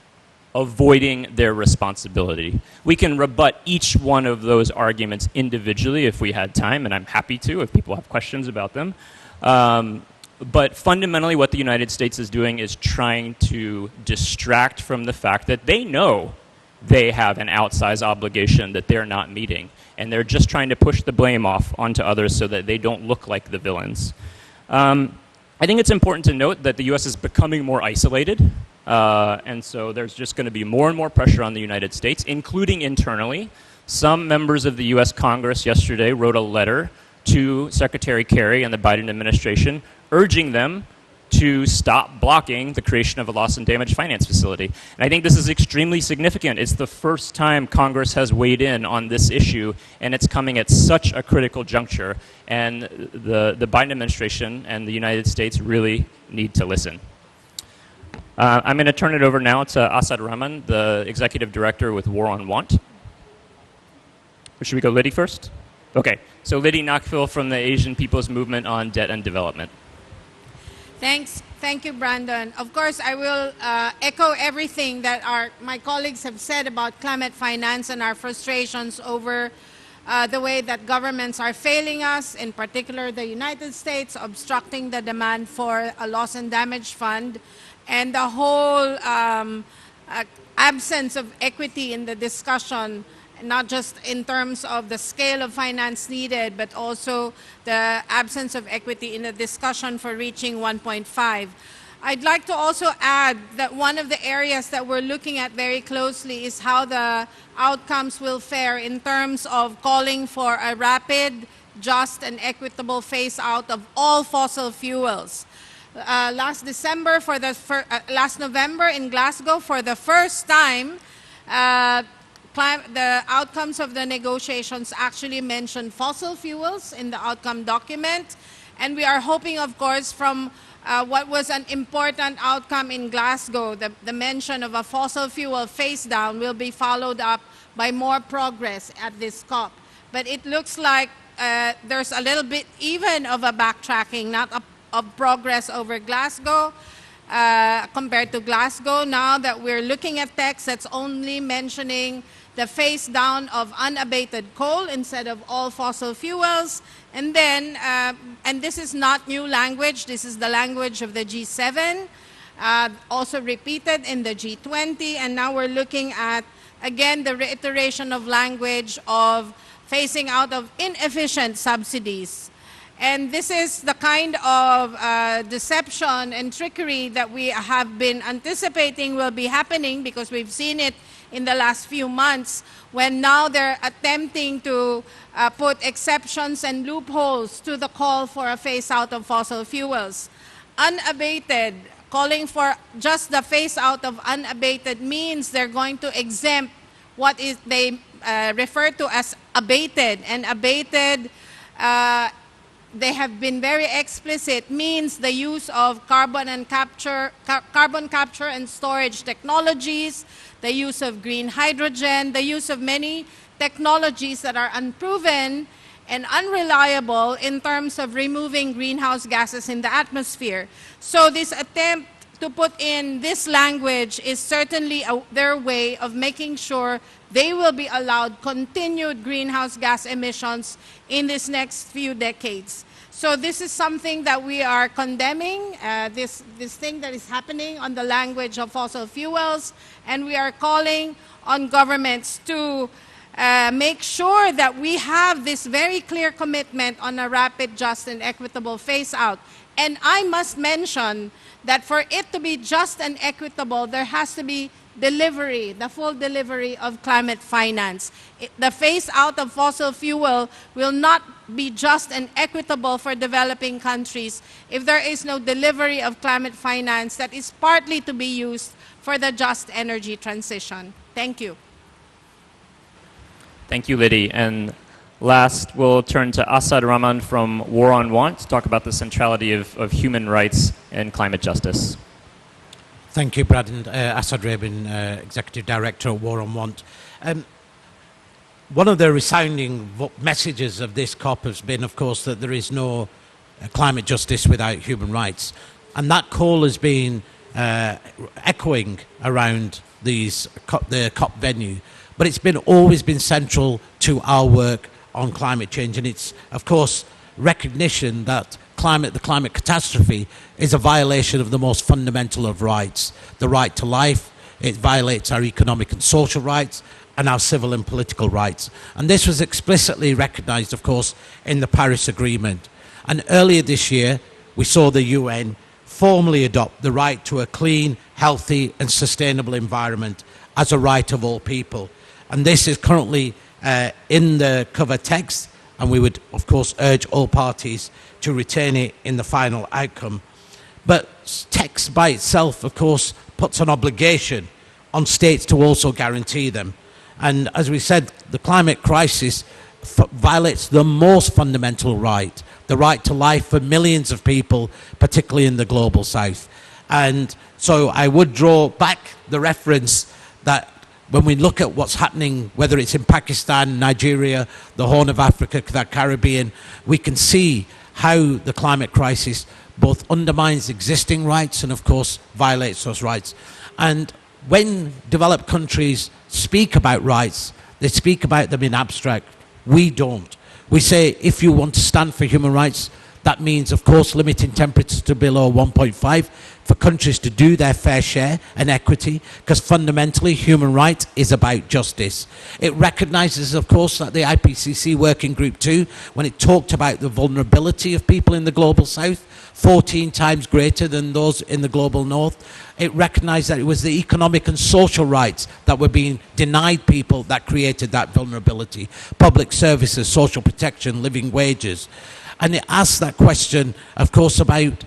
avoiding their responsibility. We can rebut each one of those arguments individually if we had time, and I'm happy to if people have questions about them. But fundamentally what the United States is doing is trying to distract from the fact that they know they have an outsized obligation that they're not meeting, and they're just trying to push the blame off onto others so that they don't look like the villains. I think it's important to note that the U.S. is becoming more isolated, and so there's just going to be more and more pressure on the United States, including internally. Some members of the U.S. Congress yesterday wrote a letter to Secretary Kerry and the Biden administration urging them to stop blocking the creation of a loss and damage finance facility. And I think this is extremely significant. It's the first time Congress has weighed in on this issue, and it's coming at such a critical juncture. And the Biden administration and the United States really need to listen. I'm going to turn it over now to Asad Rahman, the Executive Director with War on Want. Or should we go Liddy first? Okay, so Liddy Nakfil from the Asian People's Movement on Debt and Development. Thanks. Thank you, Brandon. Of course, I will echo everything that my colleagues have said about climate finance and our frustrations over the way that governments are failing us, in particular the United States, obstructing the demand for a loss and damage fund, and the whole absence of equity in the discussion, not just in terms of the scale of finance needed, but also the absence of equity in the discussion for reaching 1.5. I'd like to also add that one of the areas that we're looking at very closely is how the outcomes will fare in terms of calling for a rapid, just, and equitable phase out of all fossil fuels. Last November in Glasgow, for the first time, the outcomes of the negotiations actually mention fossil fuels in the outcome document. And we are hoping, of course, from what was an important outcome in Glasgow, the mention of a fossil fuel phase down will be followed up by more progress at this COP. But it looks like there's a little bit even of a backtracking, not of progress over Glasgow, compared to Glasgow. Now that we're looking at text that's only mentioning the phase down of unabated coal instead of all fossil fuels. And then, and this is not new language, this is the language of the G7, also repeated in the G20, and now we're looking at, again, the reiteration of language of phasing out of inefficient subsidies. And this is the kind of deception and trickery that we have been anticipating will be happening, because we've seen it in the last few months, when now they're attempting to put exceptions and loopholes to the call for a phase out of fossil fuels. Unabated, calling for just the phase out of unabated, means they're going to exempt what is they refer to as abated. And abated, they have been very explicit, means the use of carbon capture and storage technologies, the use of green hydrogen, the use of many technologies that are unproven and unreliable in terms of removing greenhouse gases in the atmosphere. So this attempt to put in this language is certainly their way of making sure they will be allowed continued greenhouse gas emissions in this next few decades. So this is something that we are condemning, this thing that is happening on the language of fossil fuels, and we are calling on governments to make sure that we have this very clear commitment on a rapid, just, and equitable phase-out. And I must mention that for it to be just and equitable, there has to be delivery, the full delivery of climate finance. The phase out of fossil fuel will not be just and equitable for developing countries if there is no delivery of climate finance that is partly to be used for the just energy transition. Thank you. Thank you, Liddy. And last, we'll turn to Asad Rahman from War on Want to talk about the centrality of human rights and climate justice. Thank you, Brad. Asad Rabin, Executive Director of War on Want. One of the resounding messages of this COP has been, of course, that there is no climate justice without human rights. And that call has been echoing around the COP venue. But it's always been central to our work on climate change. And it's, of course, recognition that the climate catastrophe is a violation of the most fundamental of rights, the right to life. It violates our economic and social rights and our civil and political rights. And this was explicitly recognized, of course, in the Paris Agreement. And earlier this year, we saw the UN formally adopt the right to a clean, healthy and sustainable environment as a right of all people. And this is currently in the cover text, and we would, of course, urge all parties to retain it in the final outcome. But text by itself, of course, puts an obligation on states to also guarantee them. And as we said, the climate crisis violates the most fundamental right, the right to life for millions of people, particularly in the global south. And so I would draw back the reference that when we look at what's happening, whether it's in Pakistan, Nigeria, the Horn of Africa, the Caribbean, we can see how the climate crisis both undermines existing rights and, of course, violates those rights. And when developed countries speak about rights, they speak about them in abstract. We don't. We say, if you want to stand for human rights, that means, of course, limiting temperatures to below 1.5 for countries to do their fair share and equity, because fundamentally human rights is about justice. It recognizes, of course, that the IPCC Working Group 2, when it talked about the vulnerability of people in the global south, 14 times greater than those in the global north, it recognized that it was the economic and social rights that were being denied people that created that vulnerability. Public services, social protection, living wages. And it asked that question, of course, about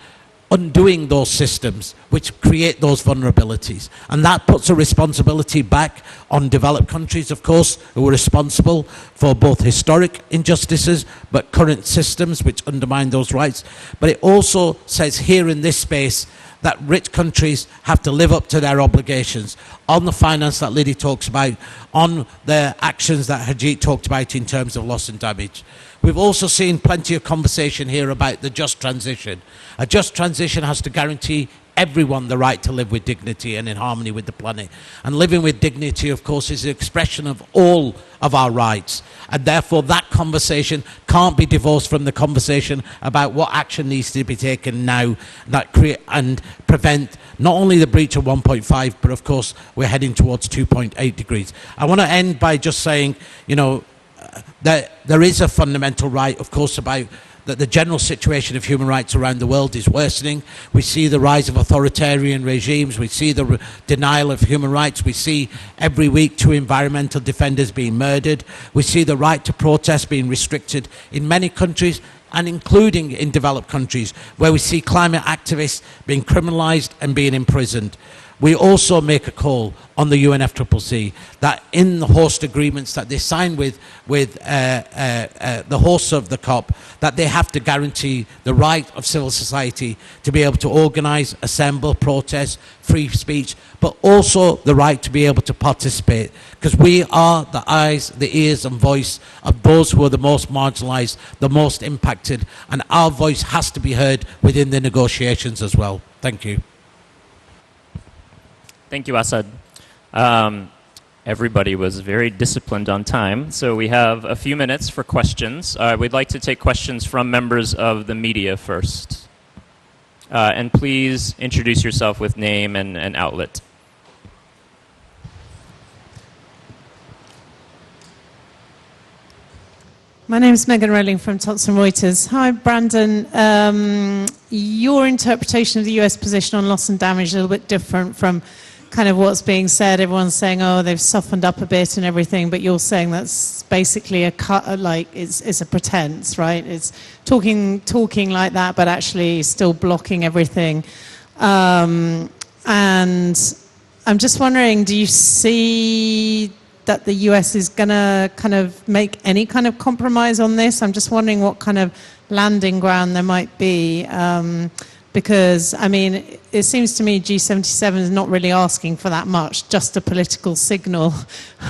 undoing those systems. which create those vulnerabilities. And that puts a responsibility back on developed countries, of course, who are responsible for both historic injustices, but current systems which undermine those rights. But it also says here in this space that rich countries have to live up to their obligations on the finance that Liddy talks about, on the actions that Harjeet talked about in terms of loss and damage. We've also seen plenty of conversation here about the just transition. A just transition has to guarantee everyone the right to live with dignity and in harmony with the planet. And living with dignity, of course, is an expression of all of our rights. And therefore, that conversation can't be divorced from the conversation about what action needs to be taken now that create and prevent not only the breach of 1.5, but of course, we're heading towards 2.8 degrees. I want to end by just saying, you know, that there is a fundamental right, of course, about that the general situation of human rights around the world is worsening. We see the rise of authoritarian regimes. We see the denial of human rights. We see every week 2 environmental defenders being murdered. We see the right to protest being restricted in many countries, and including in developed countries, where we see climate activists being criminalized and being imprisoned. We also make a call on the UNFCCC that in the host agreements that they sign with the hosts of the COP, that they have to guarantee the right of civil society to be able to organize, assemble, protest, free speech, but also the right to be able to participate, because we are the eyes, the ears and voice of those who are the most marginalized, the most impacted, and our voice has to be heard within the negotiations as well. Thank you. Thank you, Asad. Everybody was very disciplined on time, so we have a few minutes for questions. We'd like to take questions from members of the media first. And please introduce yourself with name and outlet. My name is Megan Rowling from Thomson Reuters. Hi, Brandon. Your interpretation of the US position on loss and damage is a little bit different from kind of what's being said. Everyone's saying, oh, they've softened up a bit and everything, but you're saying that's basically a cut, like it's a pretense, right? It's talking like that, but actually still blocking everything. And I'm just wondering, do you see that the US is going to kind of make any kind of compromise on this? I'm just wondering what kind of landing ground there might be. Because, I mean, it seems to me G77 is not really asking for that much, just a political signal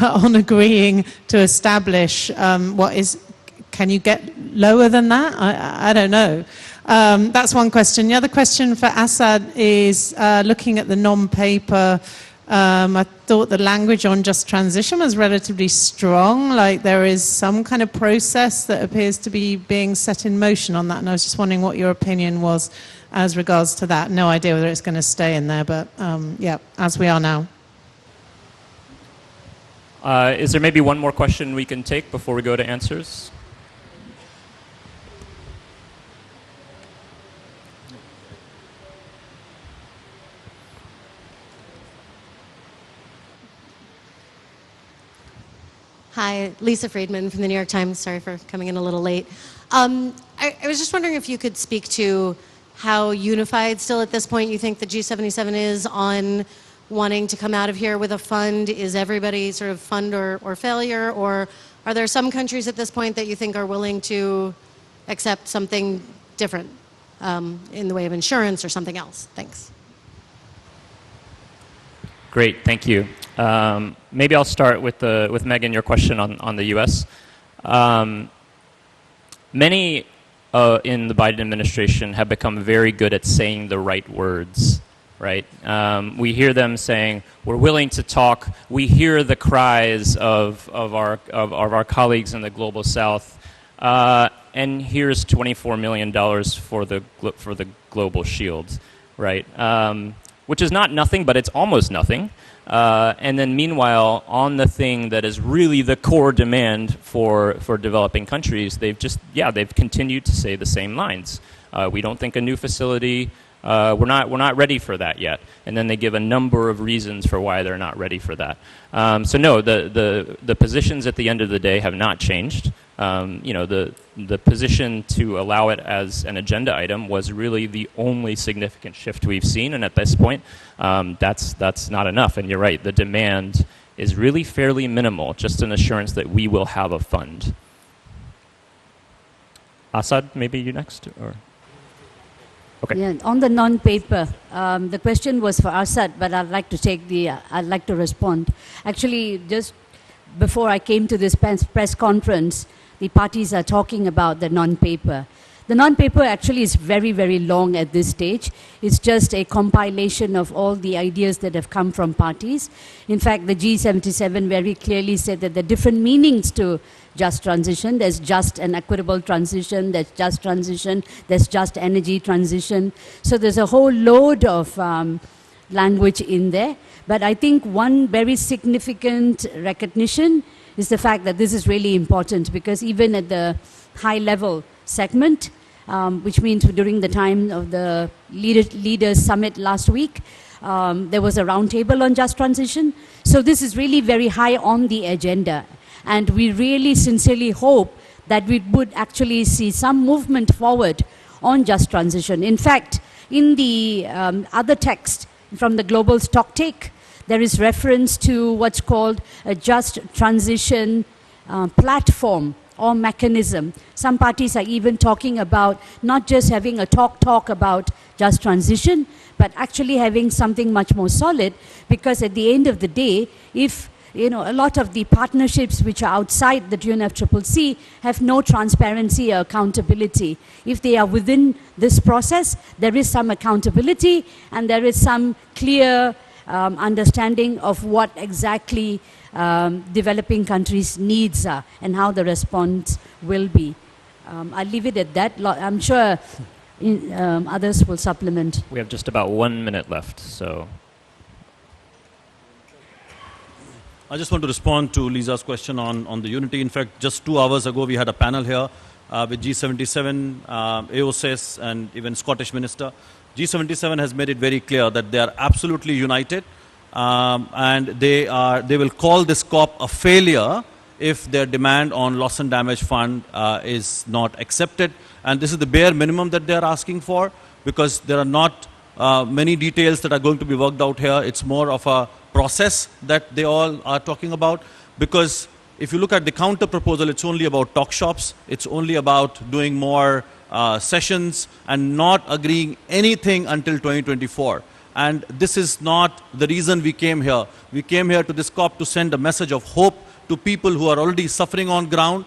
on agreeing to establish what is, can you get lower than that? I don't know. That's one question. The other question for Asad is looking at the non-paper, I thought the language on just transition was relatively strong, like there is some kind of process that appears to be being set in motion on that, and I was just wondering what your opinion was as regards to that. No idea whether it's going to stay in there, but yeah, as we are now. Is there maybe one more question we can take before we go to answers? Hi, Lisa Friedman from the New York Times. Sorry for coming in a little late. I was just wondering if you could speak to how unified still at this point you think the G77 is on wanting to come out of here with a fund. Is everybody sort of fund or failure? Or are there some countries at this point that you think are willing to accept something different in the way of insurance or something else? Thanks. Great, thank you. Maybe I'll start with Megan, your question on the U.S. Many in the Biden administration have become very good at saying the right words, right? We hear them saying, we're willing to talk. We hear the cries of our colleagues in the Global South. And here's $24 million for the Global Shield, right? Which is not nothing, but it's almost nothing. And then meanwhile, on the thing that is really the core demand for developing countries, they've continued to say the same lines. We don't think a new facility, we're not ready for that yet. And then they give a number of reasons for why they're not ready for that. So no, the positions at the end of the day have not changed. the position to allow it as an agenda item was really the only significant shift we've seen, and at this point, that's not enough. And you're right, the demand is really fairly minimal, just an assurance that we will have a fund. Assad, maybe you next, or? Okay. Yeah, on the non-paper, the question was for Assad, but I'd like to respond. Actually, just before I came to this press conference, the parties are talking about the non-paper. The non-paper actually is very, very long at this stage. It's just a compilation of all the ideas that have come from parties. In fact, the G77 very clearly said that there are different meanings to just transition. There's just and equitable transition, there's just transition, there's just energy transition. So there's a whole load of language in there. But I think one very significant recognition is the fact that this is really important, because even at the high level segment, which means during the time of the leaders summit last week, there was a roundtable on just transition. So this is really very high on the agenda. And we really sincerely hope that we would actually see some movement forward on just transition. In fact, in the other text from the global stocktake, there is reference to what's called a just transition platform or mechanism. Some parties are even talking about not just having a talk about just transition, but actually having something much more solid, because at the end of the day, if a lot of the partnerships which are outside the UNFCCC have no transparency or accountability. If they are within this process, there is some accountability and there is some clear understanding of what exactly developing countries' needs are and how the response will be. I'll leave it at that. I'm sure others will supplement. We have just about 1 minute left, so. I just want to respond to Lisa's question on the unity. In fact, just 2 hours ago, we had a panel here with G77, AOSIS, and even Scottish Minister. G77 has made it very clear that they are absolutely united, and they will call this COP a failure if their demand on loss and damage fund is not accepted. And this is the bare minimum that they are asking for, because there are not many details that are going to be worked out here. It's more of a process that they all are talking about, because if you look at the counter proposal, it's only about talk shops, it's only about doing more sessions and not agreeing anything until 2024. And this is not the reason we came here. We came here to this COP to send a message of hope to people who are already suffering on ground.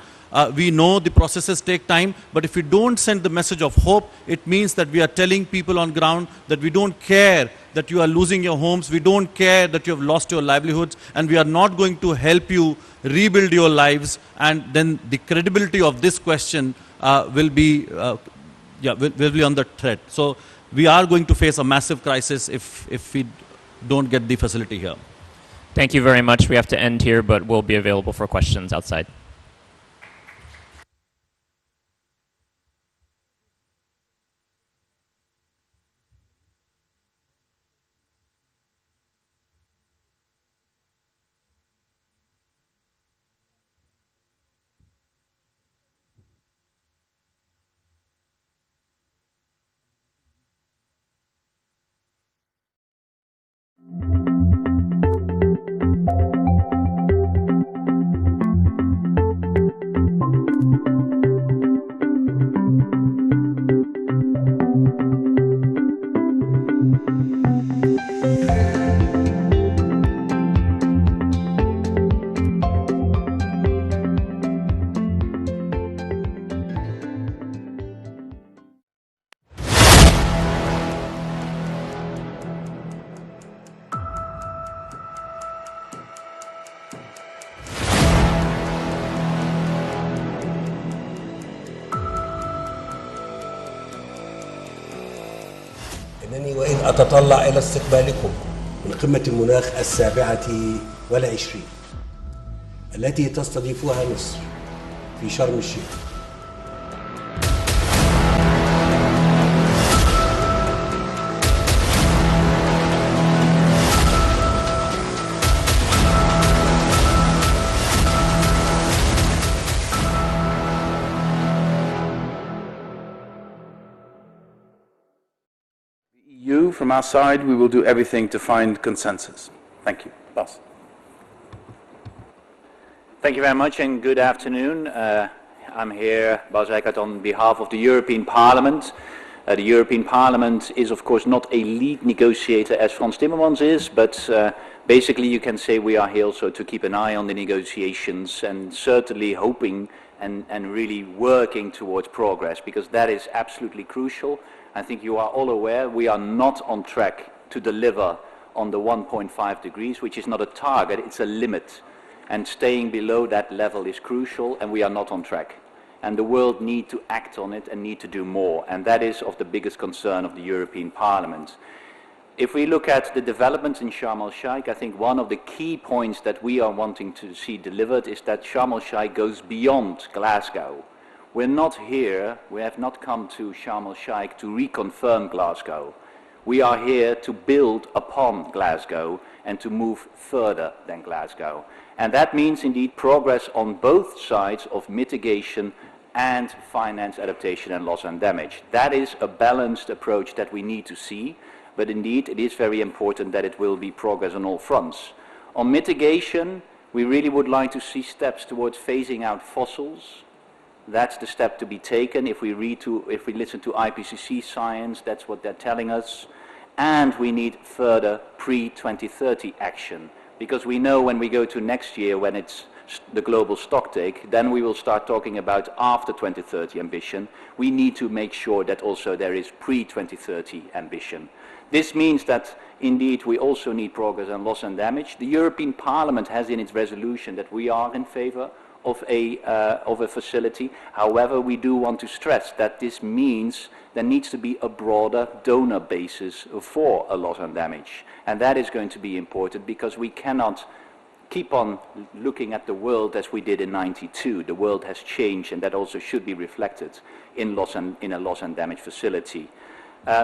We know the processes take time, but if we don't send the message of hope, it means that we are telling people on ground that we don't care that you are losing your homes, we don't care that you have lost your livelihoods, and we are not going to help you rebuild your lives. And then the credibility of this question will be under threat. So we are going to face a massive crisis if we don't get the facility here. Thank you very much. We have to end here, but we'll be available for questions outside. إنني وإن أتطلع إلى استقبالكم من قمة المناخ 27 التي تستضيفها مصر في شرم الشيخ. you, from our side, we will do everything to find consensus. Thank you. Bas. Thank you very much and good afternoon. I'm here, Bas Eickhout, on behalf of the European Parliament. The European Parliament is, of course, not a lead negotiator as Frans Timmermans is, but basically you can say we are here also to keep an eye on the negotiations and certainly hoping and really working towards progress, because that is absolutely crucial. I think you are all aware we are not on track to deliver on the 1.5 degrees, which is not a target, it's a limit. And staying below that level is crucial, and we are not on track. And the world needs to act on it and need to do more. And that is of the biggest concern of the European Parliament. If we look at the developments in Sharm el-Sheikh, I think one of the key points that we are wanting to see delivered is that Sharm el-Sheikh goes beyond Glasgow. We're not here, we have not come to Sharm el-Sheikh to reconfirm Glasgow. We are here to build upon Glasgow and to move further than Glasgow. And that means indeed progress on both sides of mitigation and finance adaptation and loss and damage. That is a balanced approach that we need to see, but indeed it is very important that it will be progress on all fronts. On mitigation, we really would like to see steps towards phasing out fossils. That's the step to be taken. If we listen to IPCC science, that's what they're telling us. And we need further pre-2030 action. Because we know when we go to next year, when it's the global stocktake, then we will start talking about after 2030 ambition. We need to make sure that also there is pre-2030 ambition. This means that indeed we also need progress on loss and damage. The European Parliament has in its resolution that we are in favor of a facility. However, we do want to stress that this means there needs to be a broader donor basis for a loss and damage. And that is going to be important because we cannot keep on looking at the world as we did in '92. The world has changed, and that also should be reflected in a loss and damage facility.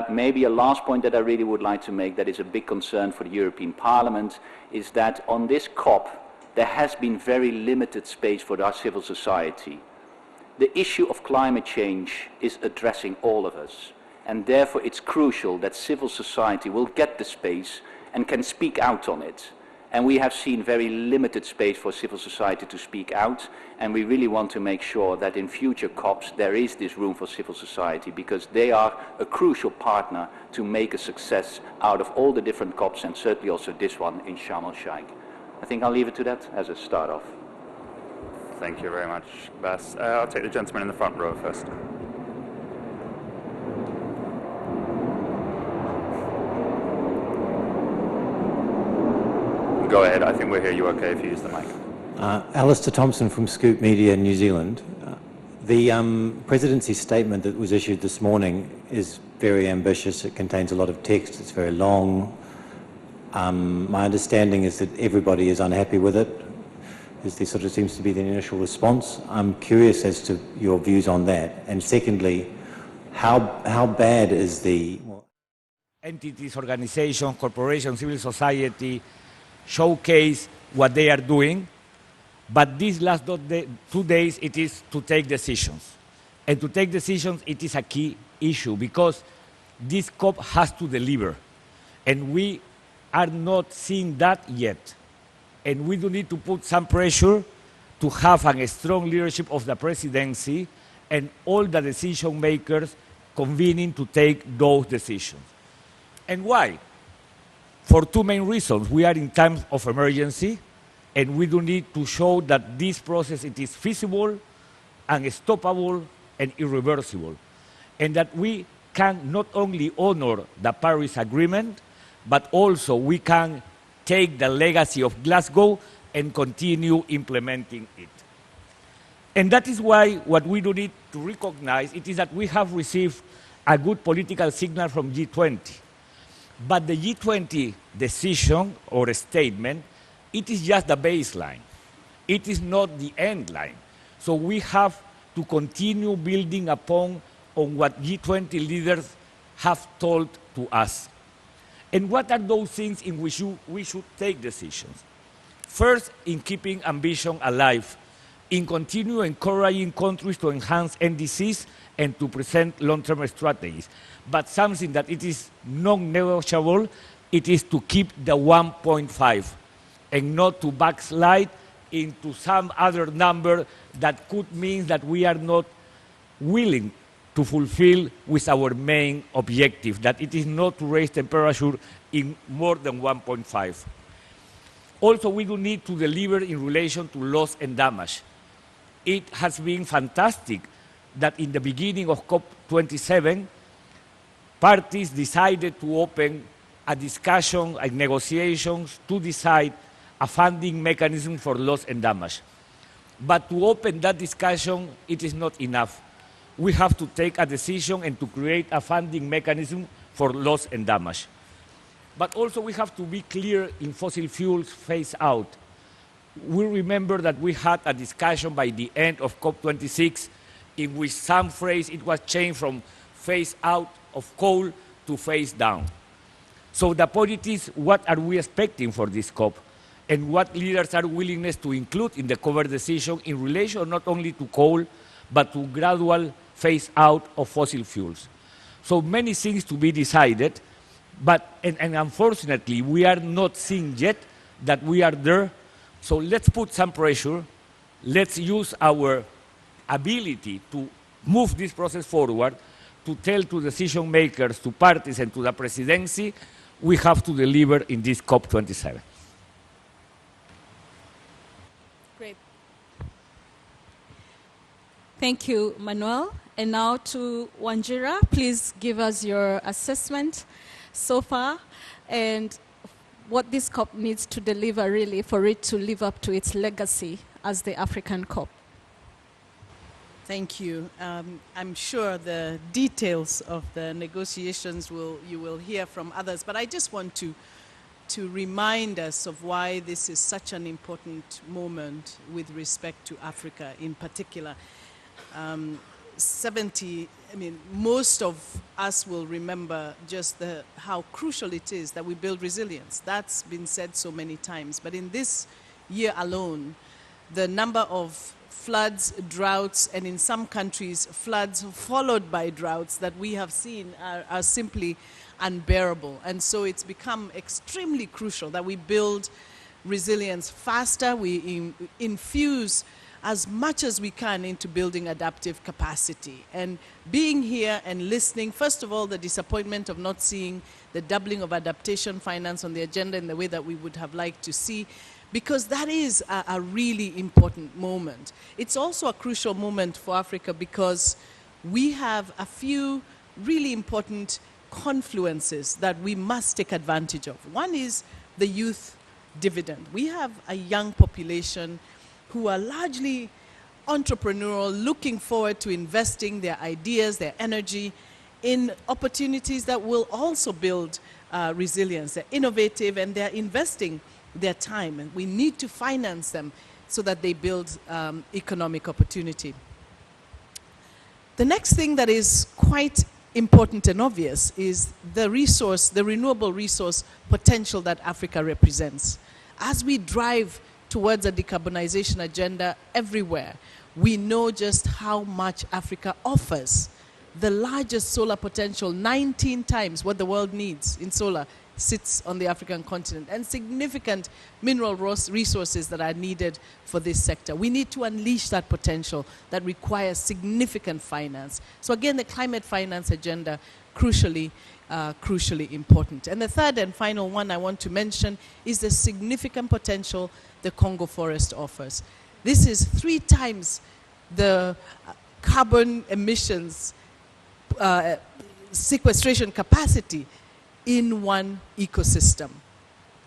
Maybe a last point that I really would like to make that is a big concern for the European Parliament is that on this COP there has been very limited space for our civil society. The issue of climate change is addressing all of us, and therefore it's crucial that civil society will get the space and can speak out on it. And we have seen very limited space for civil society to speak out, and we really want to make sure that in future COPs there is this room for civil society, because they are a crucial partner to make a success out of all the different COPs, and certainly also this one in Sharm el-Sheikh. I think I'll leave it to that as a start off. Thank you very much, Bas. I'll take the gentleman in the front row first. Go ahead, I think we'll hear you okay if you use the mic. Alistair Thompson from Scoop Media, New Zealand. The presidency statement that was issued this morning is very ambitious. It contains a lot of text. It's very long. My understanding is that everybody is unhappy with it. There sort of seems to be the initial response. I'm curious as to your views on that. And secondly, how bad is the... Entities, organizations, corporations, civil society showcase what they are doing, but these last 2 days it is to take decisions. And to take decisions, it is a key issue because this COP has to deliver. And we are not seeing that yet. And we do need to put some pressure to have a strong leadership of the presidency and all the decision makers convening to take those decisions. And why? For two main reasons. We are in times of emergency, and we do need to show that this process it is feasible, unstoppable, and irreversible. And that we can not only honor the Paris Agreement, but also we can take the legacy of Glasgow and continue implementing it. And that is why what we do need to recognize it is that we have received a good political signal from G20. But the G20 decision or statement, it is just the baseline. It is not the end line. So we have to continue building upon what G20 leaders have told to us. And what are those things in which we should take decisions? First, in keeping ambition alive, in continue encouraging countries to enhance NDCs and to present long-term strategies. But something that it is non-negotiable, it is to keep the 1.5 and not to backslide into some other number that could mean that we are not willing to fulfill with our main objective, that it is not to raise temperature in more than 1.5. Also, we do need to deliver in relation to loss and damage. It has been fantastic that in the beginning of COP27, parties decided to open a discussion and negotiations to decide a funding mechanism for loss and damage. But to open that discussion, it is not enough. We have to take a decision and to create a funding mechanism for loss and damage. But also we have to be clear in fossil fuels phase out. We remember that we had a discussion by the end of COP26 in which some phrase it was changed from phase out of coal to phase down. So the point is, what are we expecting for this COP? And what leaders are willingness to include in the cover decision in relation not only to coal, but to gradual phase out of fossil fuels. So many things to be decided, but and unfortunately, we are not seeing yet that we are there. So let's put some pressure. Let's use our ability to move this process forward, to tell to decision makers, to parties, and to the presidency, we have to deliver in this COP27. Great. Thank you, Manuel. And now to Wanjira, please give us your assessment so far and what this COP needs to deliver really for it to live up to its legacy as the African COP. Thank you. I'm sure the details of the negotiations you will hear from others, but I just want to remind us of why this is such an important moment with respect to Africa in particular. Most of us will remember just how crucial it is that we build resilience. That's been said so many times, but in this year alone, the number of floods, droughts, and in some countries, floods followed by droughts that we have seen are simply unbearable. And so it's become extremely crucial that we build resilience faster, we infuse as much as we can into building adaptive capacity. And being here and listening, first of all, the disappointment of not seeing the doubling of adaptation finance on the agenda in the way that we would have liked to see, because that is a really important moment. It's also a crucial moment for Africa because we have a few really important confluences that we must take advantage of. One is the youth dividend. We have a young population who are largely entrepreneurial, looking forward to investing their ideas, their energy in opportunities that will also build resilience. They're innovative and they're investing their time, and we need to finance them so that they build economic opportunity. The next thing that is quite important and obvious is the renewable resource potential that Africa represents. As we drive towards a decarbonization agenda everywhere, we know just how much Africa offers. The largest solar potential, 19 times what the world needs in solar, sits on the African continent, and significant mineral resources that are needed for this sector. We need to unleash that potential that requires significant finance. So again, the climate finance agenda, crucially important. And the third and final one I want to mention is the significant potential the Congo forest offers. This is 3 times the carbon emissions sequestration capacity in one ecosystem.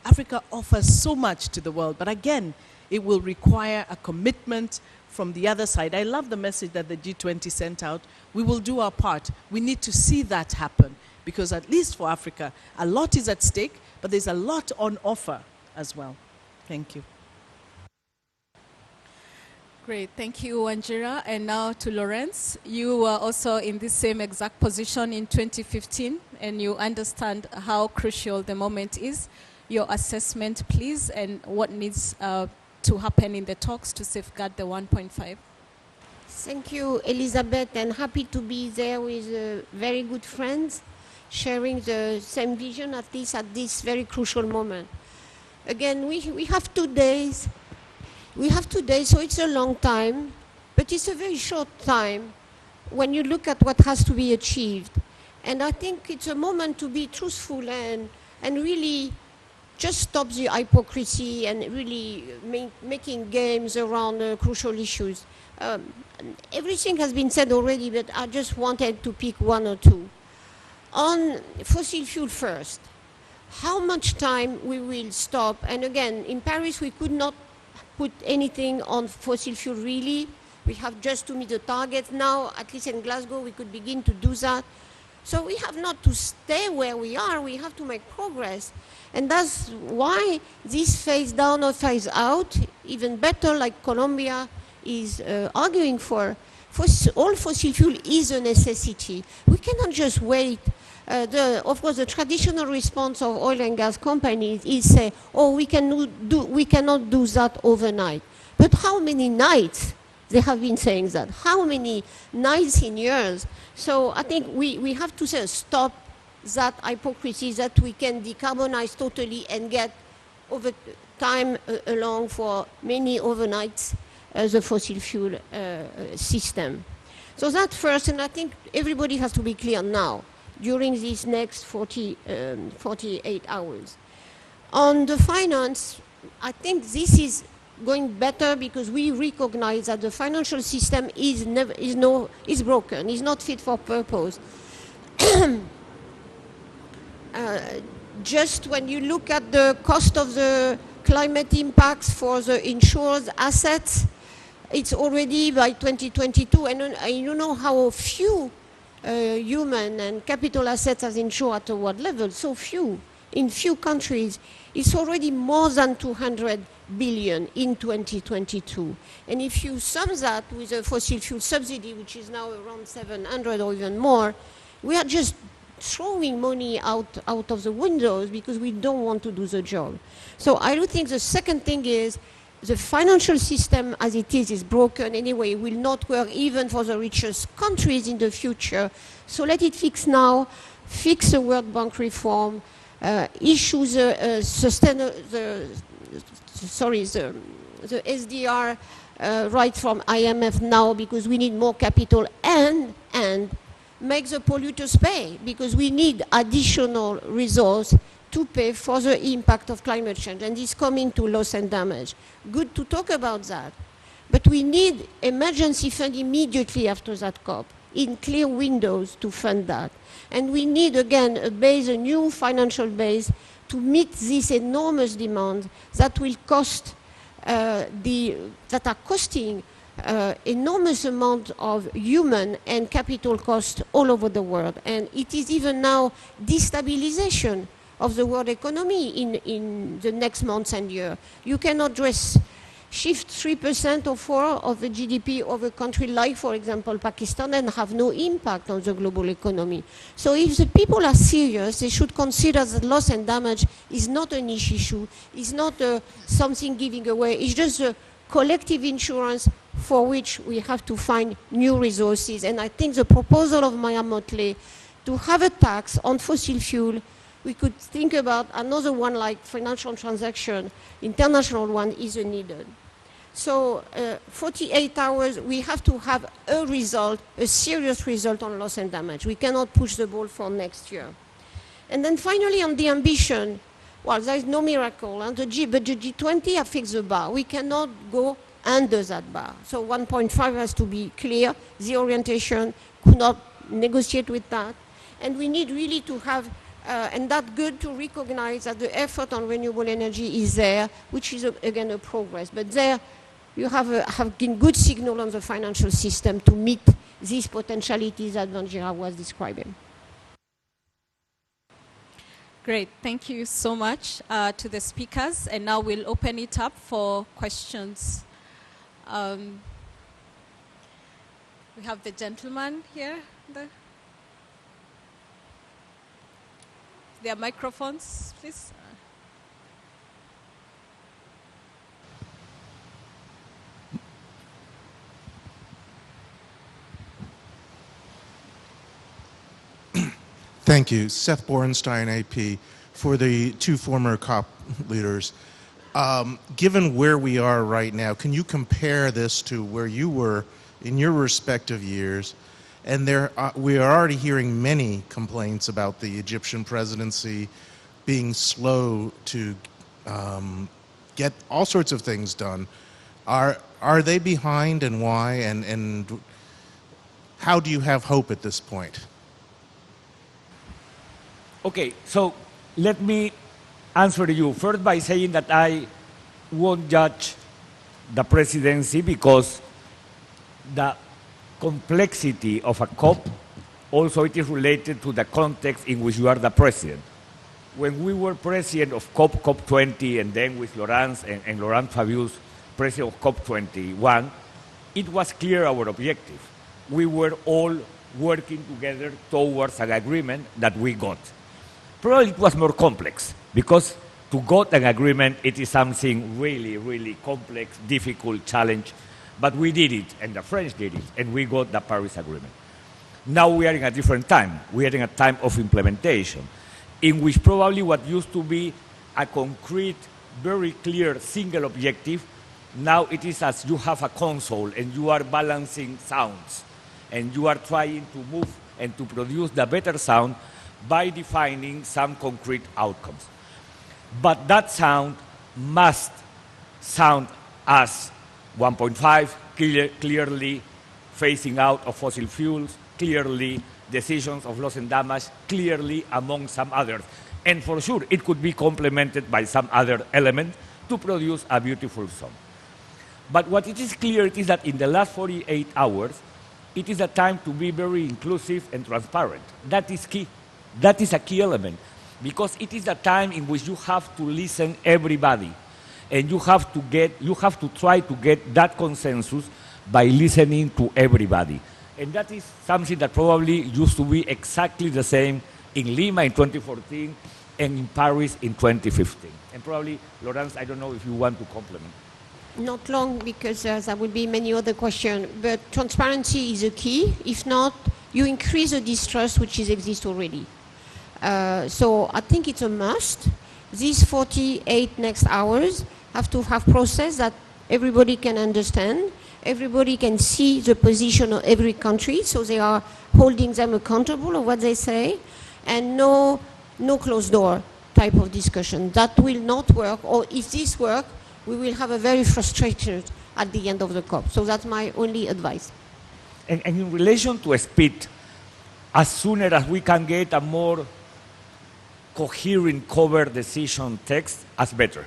Africa offers so much to the world, but again, it will require a commitment from the other side. I love the message that the G20 sent out. We will do our part. We need to see that happen because at least for Africa, a lot is at stake, but there's a lot on offer as well. Thank you. Great, thank you, Wanjira. And now to Lawrence. You were also in this same exact position in 2015, and you understand how crucial the moment is. Your assessment, please, and what needs to happen in the talks to safeguard the 1.5? Thank you, Elizabeth, and happy to be there with very good friends, sharing the same vision, at least at this very crucial moment. Again, we have 2 days. We have 2 days, so it's a long time, but it's a very short time when you look at what has to be achieved. And I think it's a moment to be truthful and really just stop the hypocrisy and really making games around crucial issues. Everything has been said already, but I just wanted to pick 1 or 2. On fossil fuel first, how much time we will stop? And again, in Paris, we could not put anything on fossil fuel really. We have just to meet the targets. Now, at least in Glasgow, we could begin to do that. So we have not to stay where we are, we have to make progress. And that's why this phase down or phase out, even better like Colombia is arguing for, all fossil fuel is a necessity. We cannot just wait. Of course, the traditional response of oil and gas companies is say, oh, we cannot do that overnight. But how many nights they have been saying that? How many nights in years? So I think we have to say stop that hypocrisy that we can decarbonize totally and get over time along for many overnights the fossil fuel system. So that first, and I think everybody has to be clear now during these next 48 hours. On the finance, I think this is going better because we recognize that the financial system is broken, is not fit for purpose. Just when you look at the cost of the climate impacts for the insured assets, it's already by 2022, and you know how few human and capital assets as insured at a world level, so few, in few countries. It's already more than 200 billion in 2022. And if you sum that with a fossil fuel subsidy, which is now around 700 or even more, we are just throwing money out of the windows because we don't want to do the job. So I do think the second thing is the financial system as it is broken anyway, will not work even for the richest countries in the future. So let it fix now, fix the World Bank reform, issue the SDR right from IMF now because we need more capital and make the polluters pay because we need additional resource to pay for the impact of climate change, and it's coming to loss and damage. Good to talk about that. But we need emergency fund immediately after that COP in clear windows to fund that. And we need, again, a new financial base to meet this enormous demand that will cost, that are costing enormous amount of human and capital cost all over the world. And it is even now destabilization of the world economy in the next months and year. You cannot just shift 3% or 4% of the GDP of a country like, for example, Pakistan and have no impact on the global economy. So if the people are serious, they should consider that loss and damage is not a niche issue, it's not something giving away, it's just a collective insurance for which we have to find new resources. And I think the proposal of Maya Motley to have a tax on fossil fuel, we could think about another one like financial transaction, international one is needed. So 48 hours, we have to have a result, a serious result on loss and damage. We cannot push the ball for next year. And then finally on the ambition, well, there is no miracle. But the G20 have fixed the bar. We cannot go under that bar. So 1.5 has to be clear. The orientation could not negotiate with that. And we need really to have and that's good to recognize that the effort on renewable energy is there, which is, again, a progress. But there, you have given good signal on the financial system to meet these potentialities that Vanjira was describing. Great. Thank you so much to the speakers. And now we'll open it up for questions. We have the gentleman here. There are microphones, please. Thank you. Seth Borenstein, AP. For the two former COP leaders, given where we are right now, can you compare this to where you were in your respective years? And we are already hearing many complaints about the Egyptian presidency being slow to get all sorts of things done. Are they behind, and why? And how do you have hope at this point? Okay, so let me answer you first by saying that I won't judge the presidency because the complexity of a COP also it is related to the context in which you are the president. When we were president of COP20, and then with Laurence and Laurent Fabius, president of COP21, it was clear our objective. We were all working together towards an agreement that we got. Probably it was more complex because to get an agreement, it is something really, really complex, difficult, challenge. But we did it, and the French did it, and we got the Paris Agreement. Now we are in a different time. We are in a time of implementation, in which probably what used to be a concrete, very clear single objective, now it is as you have a console and you are balancing sounds, and you are trying to move and to produce the better sound by defining some concrete outcomes. But that sound must sound as 1.5, clearly phasing out of fossil fuels, clearly decisions of loss and damage, clearly among some others. And for sure, it could be complemented by some other element to produce a beautiful song. But what it is clear is that in the last 48 hours, it is a time to be very inclusive and transparent. That is key. That is a key element, because it is a time in which you have to listen everybody, and you have to try to get that consensus by listening to everybody. And that is something that probably used to be exactly the same in Lima in 2014 and in Paris in 2015. And probably, Laurence, I don't know if you want to complement. Not long, because there will be many other questions, but transparency is a key. If not, you increase the distrust which exists already. So I think it's a must. These 48 next hours have to have process that everybody can understand. Everybody can see the position of every country, so they are holding them accountable of what they say, and no closed door type of discussion. That will not work, or if this works, we will have a very frustrated at the end of the COP. So that's my only advice. And in relation to speed, as soon as we can get a more coherent cover decision text, as better.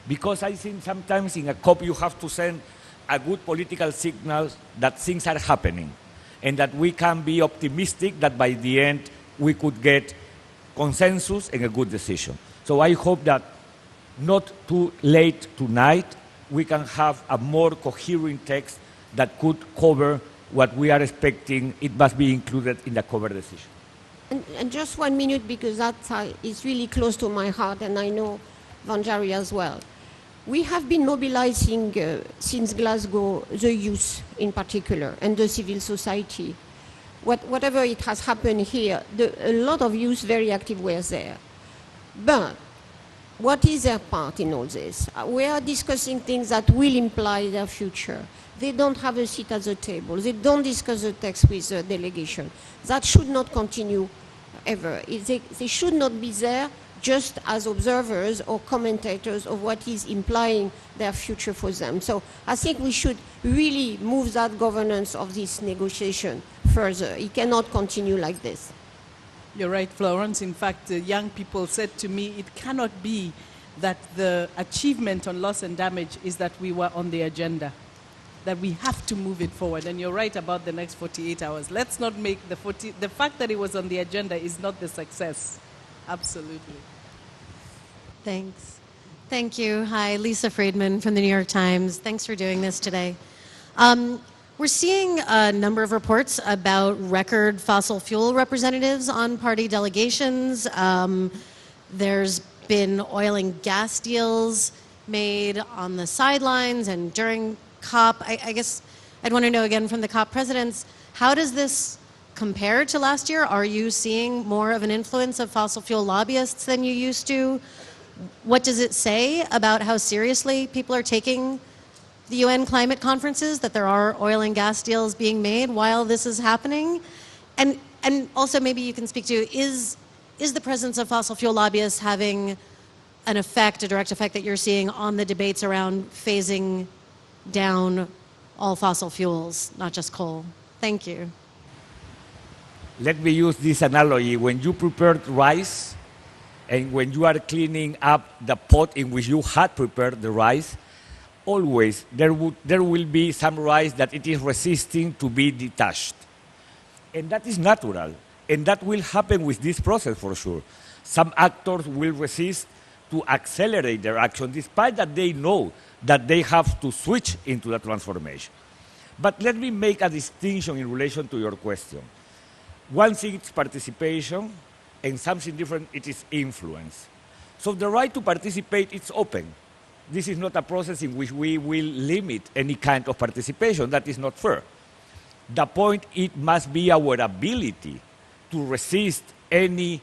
Because I think sometimes in a COP you have to send a good political signal that things are happening, and that we can be optimistic that by the end we could get consensus and a good decision. So I hope that not too late tonight, we can have a more coherent text that could cover what we are expecting. It must be included in the cover decision. And just 1 minute, because that is really close to my heart, and I know Vanjari as well. We have been mobilizing since Glasgow the youth in particular, and the civil society. Whatever it has happened here, a lot of youth very active were there. But what is their part in all this? We are discussing things that will imply their future. They don't have a seat at the table. They don't discuss the text with the delegation. That should not continue ever. They should not be there just as observers or commentators of what is implying their future for them. So I think we should really move that governance of this negotiation further. It cannot continue like this. You're right, Florence. In fact, the young people said to me, it cannot be that the achievement on loss and damage is that we were on the agenda, that we have to move it forward. And you're right about the next 48 hours. Let's not make the fact that it was on the agenda is not the success. Absolutely. Thanks. Thank you. Hi, Lisa Friedman from the New York Times. Thanks for doing this today. We're seeing a number of reports about record fossil fuel representatives on party delegations. There's been oil and gas deals made on the sidelines and during COP. I guess I'd want to know again from the COP presidents, how does this compare to last year? Are you seeing more of an influence of fossil fuel lobbyists than you used to? What does it say about how seriously people are taking the UN climate conferences, that there are oil and gas deals being made while this is happening? And also maybe you can speak to, is the presence of fossil fuel lobbyists having an effect, a direct effect that you're seeing on the debates around phasing down all fossil fuels, not just coal? Thank you. Let me use this analogy. When you prepared rice and when you are cleaning up the pot in which you had prepared the rice, always there will be some rice that it is resisting to be detached. And that is natural. And that will happen with this process for sure. Some actors will resist to accelerate their action despite that they know that they have to switch into the transformation. But let me make a distinction in relation to your question. One thing is participation, and something different, it is influence. So the right to participate is open. This is not a process in which we will limit any kind of participation. That is not fair. The point, it must be our ability to resist any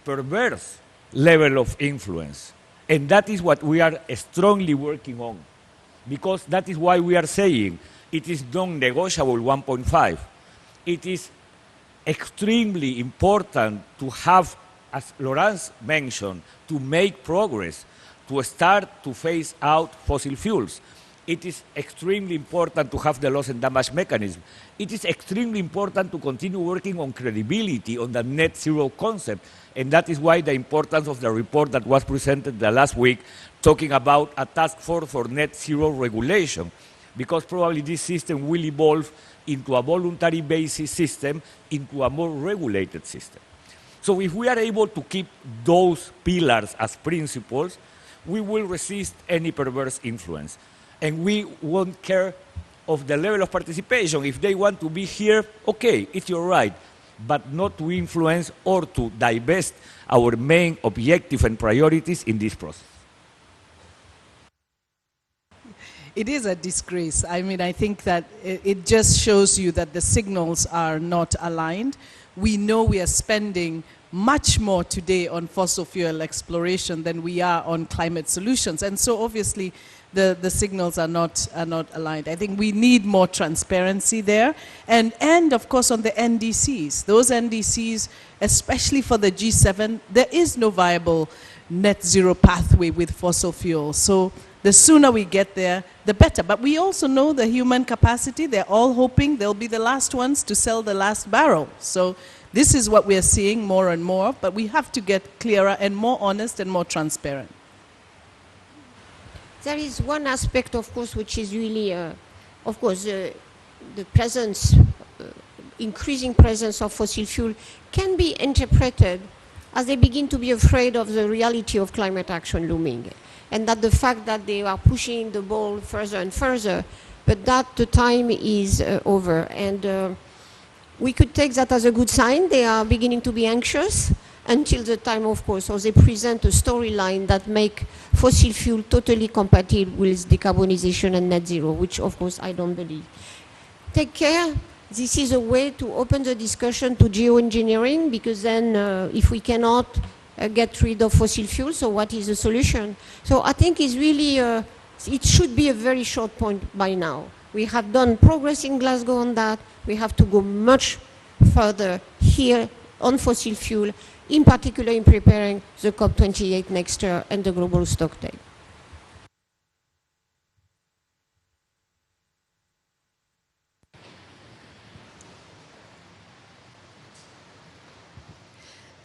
perverse level of influence. And that is what we are strongly working on. Because that is why we are saying it is non-negotiable 1.5. It is extremely important to have, as Laurence mentioned, to make progress, to start to phase out fossil fuels. It is extremely important to have the loss and damage mechanism. It is extremely important to continue working on credibility, on the net zero concept. And that is why the importance of the report that was presented the last week talking about a task force for net zero regulation. Because probably this system will evolve into a voluntary basis system, into a more regulated system. So if we are able to keep those pillars as principles, we will resist any perverse influence. And we won't care of the level of participation. If they want to be here, okay, it's your right, but not to influence or to divest our main objective and priorities in this process. It is a disgrace. I mean, I think that it just shows you that the signals are not aligned. We know we are spending much more today on fossil fuel exploration than we are on climate solutions. And so obviously the signals are not aligned. I think we need more transparency there. And of course on the NDCs, those NDCs, especially for the G7, there is no viable net zero pathway with fossil fuels. So the sooner we get there, the better. But we also know the human capacity. They're all hoping they'll be the last ones to sell the last barrel. So this is what we are seeing more and more, but we have to get clearer and more honest and more transparent. There is one aspect, of course, which is really, of course, the presence, increasing presence of fossil fuel can be interpreted as they begin to be afraid of the reality of climate action looming. And that the fact that they are pushing the ball further and further, but that the time is over. And we could take that as a good sign. They are beginning to be anxious until the time, of course, or they present a storyline that make fossil fuel totally compatible with decarbonization and net zero, which, of course, I don't believe. Take care. This is a way to open the discussion to geoengineering, because then if we cannot get rid of fossil fuels, so what is the solution? So I think it's really, it should be a very short point by now. We have done progress in Glasgow on that. We have to go much further here on fossil fuel, in particular in preparing the COP28 next year and the global stocktake.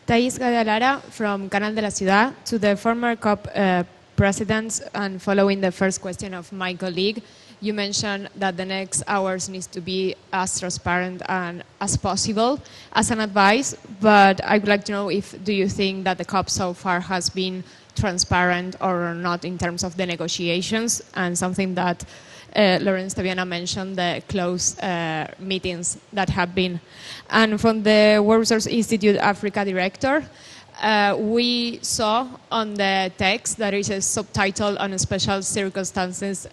Thais Gadalara from Canal de la Ciudad. To the former COP presidents, and following the first question of my colleague, you mentioned that the next hours needs to be as transparent and as possible as an advice, but I would like to know if do you think that the COP so far has been transparent or not in terms of the negotiations, and something that Laurence Taviana mentioned, the close meetings that have been. And from the World Resources Institute Africa director, we saw on the text that there is a subtitle on special circumstances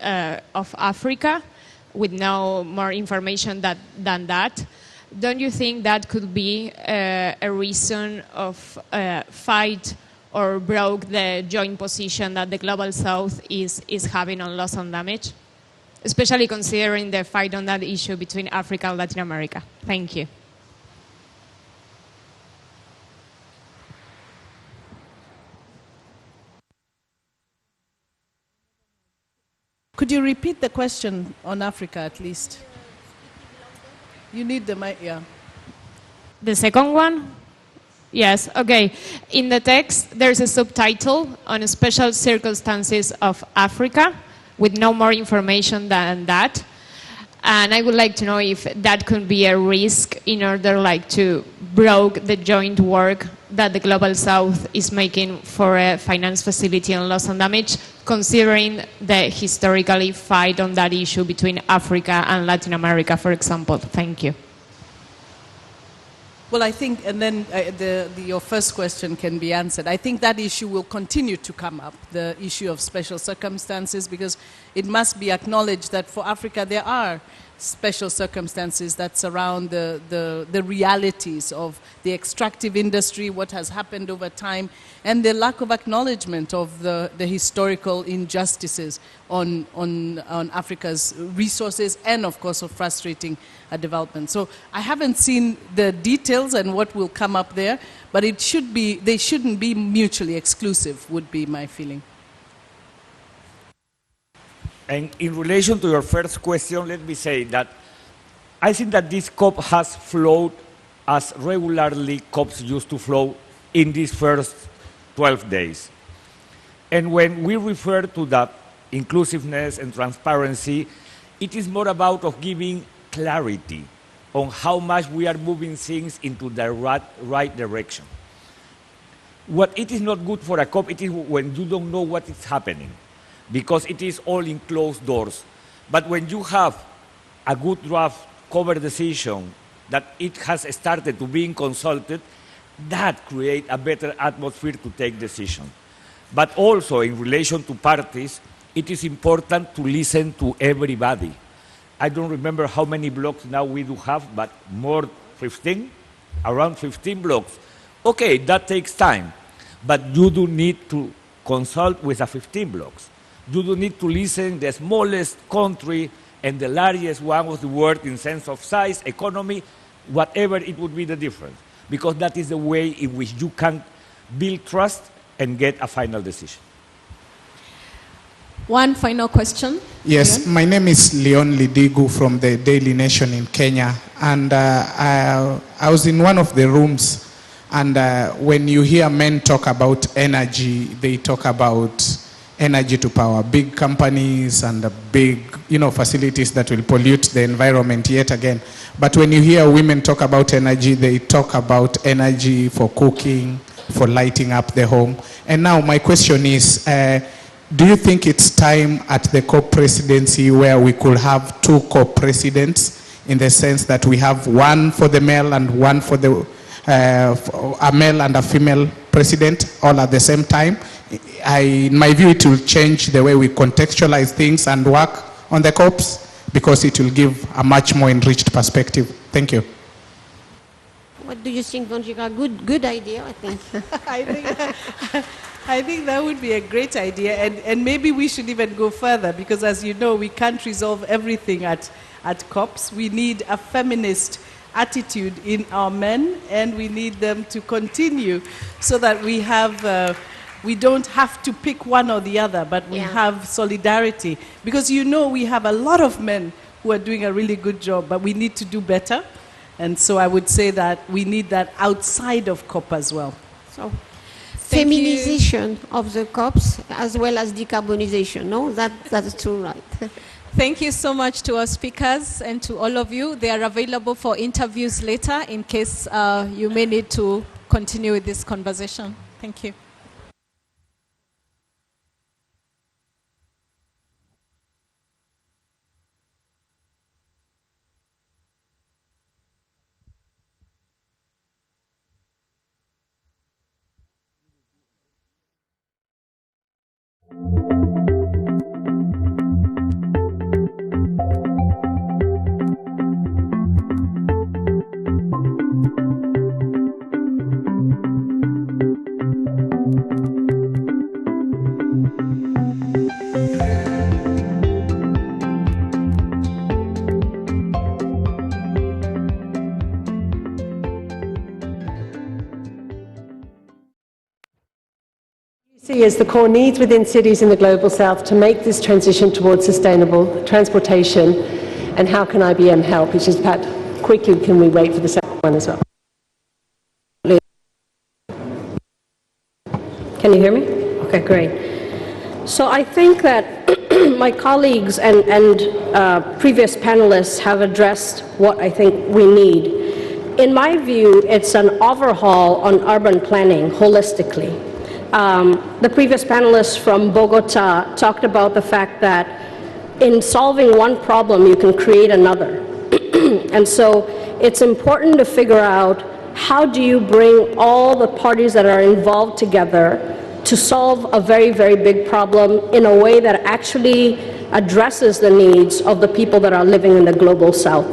of Africa with no more information than that. don't you think that could be a reason of fight or broke the joint position that the Global South is having on loss and damage? Especially considering the fight on that issue between Africa and Latin America. Thank you. Could you repeat the question on Africa at least? You need the mic, yeah. The second one? Yes, okay. In the text, there's a subtitle on special circumstances of Africa with no more information than that. And I would like to know if that could be a risk in order to broke the joint work that the Global South is making for a finance facility on loss and damage, considering the historically fight on that issue between Africa and Latin America, for example. Thank you. Well, I think, and then your first question can be answered. I think that issue will continue to come up, the issue of special circumstances, because it must be acknowledged that for Africa there are special circumstances that surround the realities of the extractive industry, what has happened over time, and the lack of acknowledgement of the historical injustices on Africa's resources and, of course, of frustrating development. So I haven't seen the details and what will come up there, but they shouldn't be mutually exclusive, would be my feeling. And in relation to your first question, let me say that I think that this COP has flowed as regularly COPs used to flow in these first 12 days. And when we refer to that inclusiveness and transparency, it is more about of giving clarity on how much we are moving things into the right direction. What it is not good for a COP, it is when you don't know what is happening, because it is all in closed doors. But when you have a good draft cover decision that it has started to being consulted, that creates a better atmosphere to take decisions. But also in relation to parties, it is important to listen to everybody. I don't remember how many blocks now we do have, but more 15, around 15 blocks. Okay, that takes time, but you do need to consult with the 15 blocks. You do need to listen the smallest country and the largest one of the world in sense of size, economy, whatever it would be the difference. Because that is the way in which you can build trust and get a final decision. One final question. Yes, my name is Leon Lidigu from the Daily Nation in Kenya. And I was in one of the rooms, and when you hear men talk about energy, they talk about energy to power big companies and big, facilities that will pollute the environment yet again. But when you hear women talk about energy, they talk about energy for cooking, for lighting up the home. And now my question is, do you think it's time at the COP presidency where we could have two COP presidents, in the sense that we have one for the male and one for the a male and a female president all at the same time? In my view, it will change the way we contextualize things and work on the COPs, because it will give a much more enriched perspective. Thank you. What do you think, Bonjika? Good idea, I think. I think that would be a great idea, and maybe we should even go further, because as you know, we can't resolve everything at COPs. We need a feminist attitude in our men, and we need them to continue so that we have, we don't have to pick one or the other, but we have solidarity. Because we have a lot of men who are doing a really good job, but we need to do better. And so I would say that we need that outside of COP as well. So, feminization of the COPs as well as decarbonization, no? That's true, right? Thank you so much to our speakers and to all of you. They are available for interviews later in case you may need to continue with this conversation. Thank you. See as the core needs within cities in the Global South to make this transition towards sustainable transportation, and how can IBM help? Which is perhaps quickly, can we wait for the second one as well? Can you hear me? Okay, great. So I think that my colleagues and previous panelists have addressed what I think we need. In my view, it's an overhaul on urban planning holistically. The previous panelists from Bogota talked about the fact that in solving one problem, you can create another. And so it's important to figure out how do you bring all the parties that are involved together to solve a very, very big problem in a way that actually addresses the needs of the people that are living in the Global South.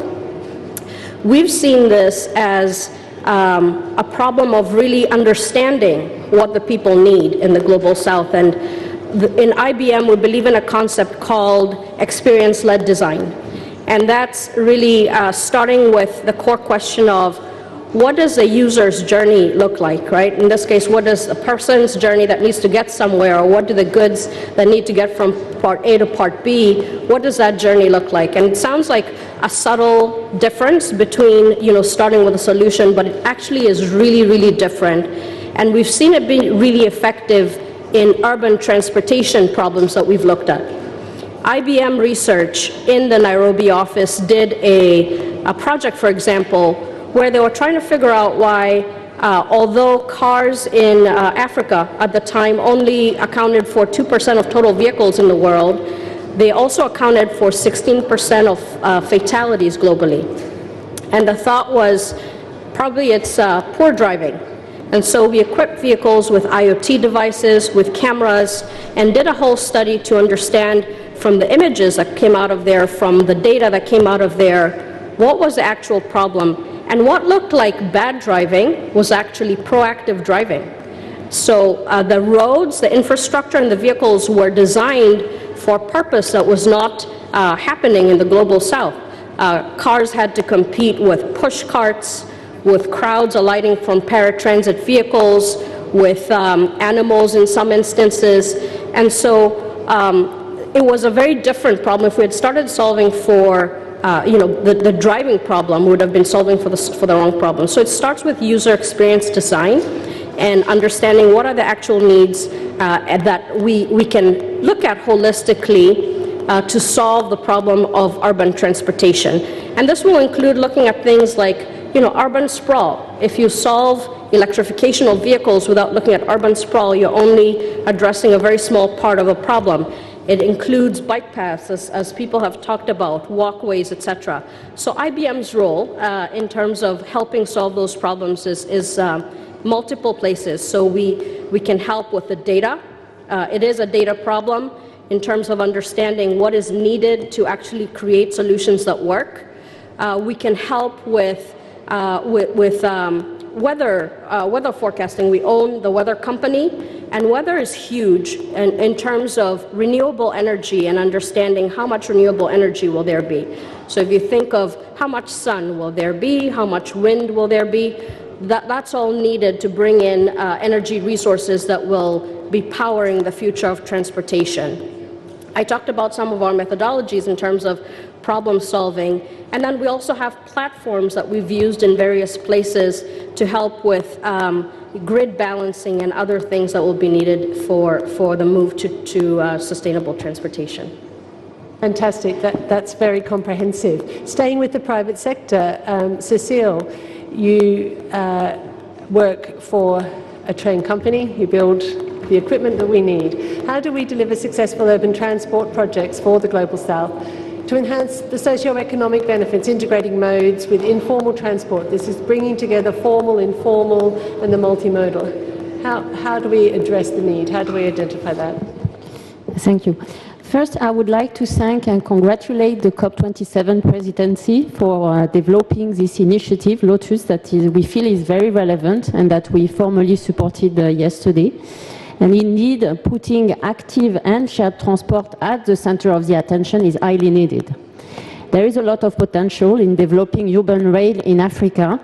We've seen this as a problem of really understanding what the people need in the Global South. And in IBM, we believe in a concept called experience-led design. And that's really starting with the core question of what does a user's journey look like, right? In this case, what is a person's journey that needs to get somewhere, or what do the goods that need to get from part A to part B, what does that journey look like? And it sounds like a subtle difference between, starting with a solution, but it actually is really, really different. And we've seen it be really effective in urban transportation problems that we've looked at. IBM Research in the Nairobi office did a project, for example, where they were trying to figure out why, although cars in Africa at the time only accounted for 2% of total vehicles in the world, they also accounted for 16% of fatalities globally. And the thought was, probably it's poor driving. And so we equipped vehicles with IoT devices, with cameras, and did a whole study to understand from the images that came out of there, from the data that came out of there, what was the actual problem. And what looked like bad driving was actually proactive driving. So the roads, the infrastructure, and the vehicles were designed for a purpose that was not happening in the Global South. Cars had to compete with push carts, with crowds alighting from paratransit vehicles, with animals in some instances. And so it was a very different problem. If we had started solving for the driving problem, would have been solving for the wrong problem. So it starts with user experience design and understanding what are the actual needs that we can look at holistically to solve the problem of urban transportation. And this will include looking at things like, urban sprawl. If you solve electrification of vehicles without looking at urban sprawl, you're only addressing a very small part of a problem. It includes bike paths, as people have talked about, walkways, etc. So IBM's role in terms of helping solve those problems is multiple places. So we can help with the data. It is a data problem in terms of understanding what is needed to actually create solutions that work. We can help with weather forecasting. We own the weather company. And weather is huge in terms of renewable energy and understanding how much renewable energy will there be. So if you think of how much sun will there be, how much wind will there be, that's all needed to bring in energy resources that will be powering the future of transportation. I talked about some of our methodologies in terms of problem solving, and then we also have platforms that we've used in various places to help with grid balancing and other things that will be needed for the move to sustainable transportation. Fantastic. That's very comprehensive. Staying with the private sector, Cecile, you work for a train company. You build the equipment that we need. How do we deliver successful urban transport projects for the Global South to enhance the socio-economic benefits, integrating modes with informal transport? This is bringing together formal, informal, and the multimodal. How do we address the need? How do we identify that? Thank you. First, I would like to thank and congratulate the COP27 presidency for developing this initiative, Lotus, that we feel is very relevant and that we formally supported yesterday. And indeed, putting active and shared transport at the center of the attention is highly needed. There is a lot of potential in developing urban rail in Africa,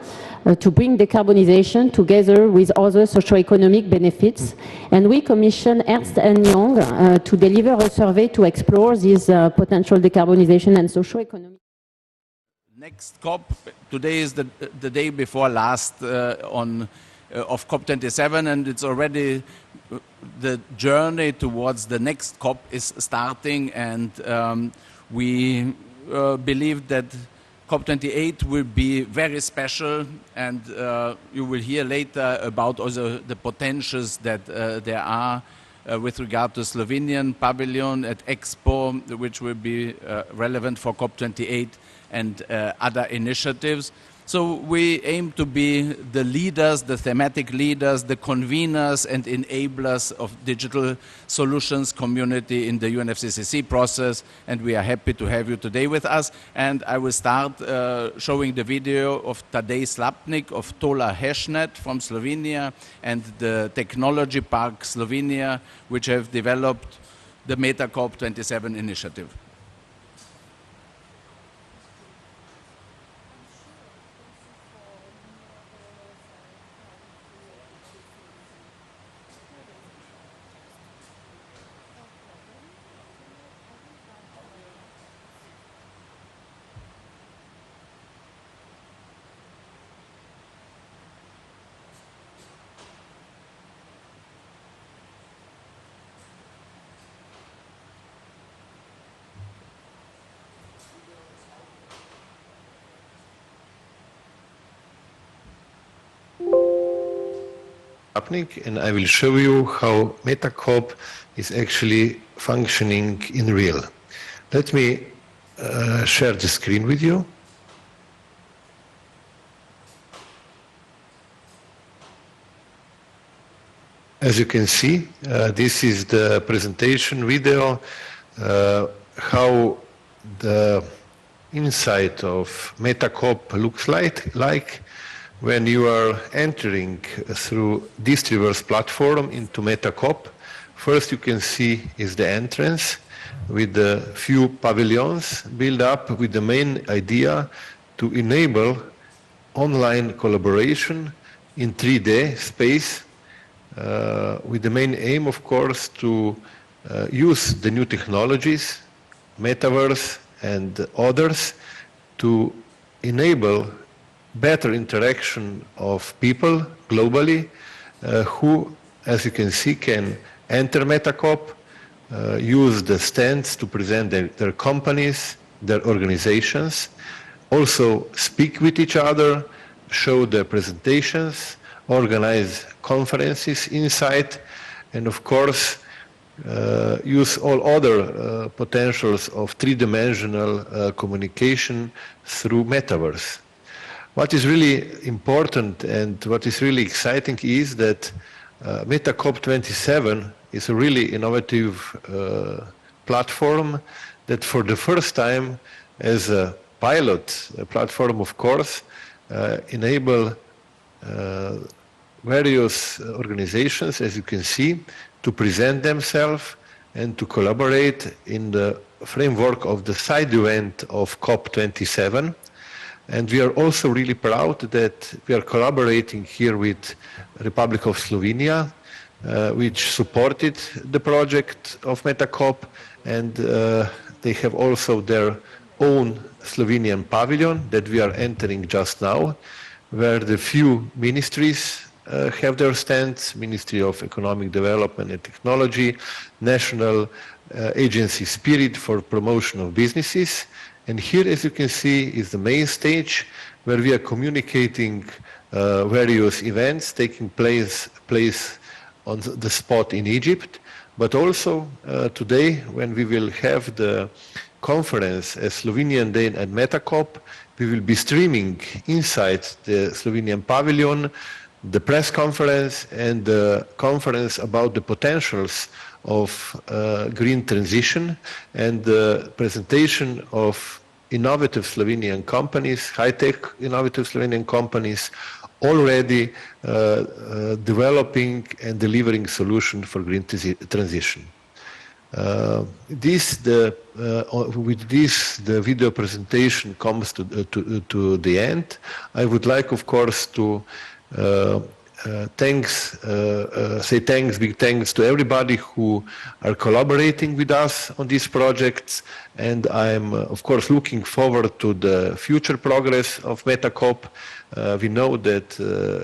to bring decarbonization together with other socio-economic benefits. And we commissioned Ernst & Young to deliver a survey to explore this potential decarbonization and socio-economic. Next COP, today is the day before last of COP27, and it's already the journey towards the next COP is starting, and we believe that COP28 will be very special, and you will hear later about also the potentials that there are with regard to Slovenian pavilion at Expo, which will be relevant for COP28 and other initiatives. So we aim to be the leaders, the thematic leaders, the conveners and enablers of digital solutions community in the UNFCCC process, and we are happy to have you today with us. And I will start showing the video of Tadej Slapnik of Tola Hashnet from Slovenia and the Technology Park Slovenia, which have developed the Meta COP27 initiative. And I will show you how MetaCop is actually functioning in real. Let me share the screen with you. As you can see, this is the presentation video, how the inside of MetaCop looks like when you are entering through this Traverse platform into MetaCop. First you can see is the entrance with the few pavilions built up with the main idea to enable online collaboration in 3D space with the main aim, of course, to use the new technologies, metaverse and others, to enable better interaction of people globally who, as you can see, can enter MetaCop, use the stands to present their companies, their organizations, also speak with each other, show their presentations, organize conferences inside, and of course use all other potentials of three-dimensional communication through metaverse. What is really important and what is really exciting is that MetaCop27 is a really innovative platform that for the first time as a pilot platform, of course, enable various organizations, as you can see, to present themselves and to collaborate in the framework of the side event of COP27. And we are also really proud that we are collaborating here with Republic of Slovenia, which supported the project of MetaCop, and they have also their own Slovenian pavilion that we are entering just now, where the few ministries have their stands, Ministry of Economic Development and Technology, National Agency Spirit for Promotion of Businesses. And here, as you can see, is the main stage where we are communicating various events taking place on the spot in Egypt, but also today when we will have the conference as Slovenian Day at MetaCop, we will be streaming inside the Slovenian pavilion the press conference and the conference about the potentials of green transition and the presentation of innovative Slovenian companies, high-tech innovative Slovenian companies already developing and delivering solutions for green transition. With this, the video presentation comes to the end. I would like, of course, to say big thanks to everybody who are collaborating with us on these projects, and I'm of course looking forward to the future progress of MetaCOP. We know that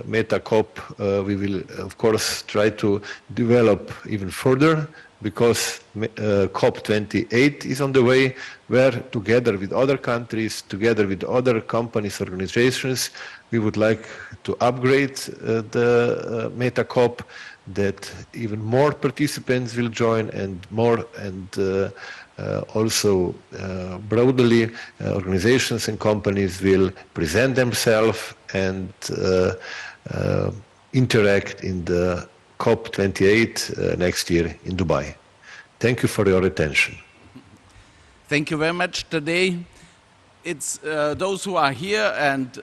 MetaCOP we will of course try to develop even further, because COP28 is on the way, where together with other countries, together with other companies, organizations, we would like to upgrade the MetaCOP, that even more participants will join, and more, and also broadly organizations and companies will present themselves and interact in the COP28 next year in Dubai. Thank you for your attention. Thank you very much. Today, it's those who are here and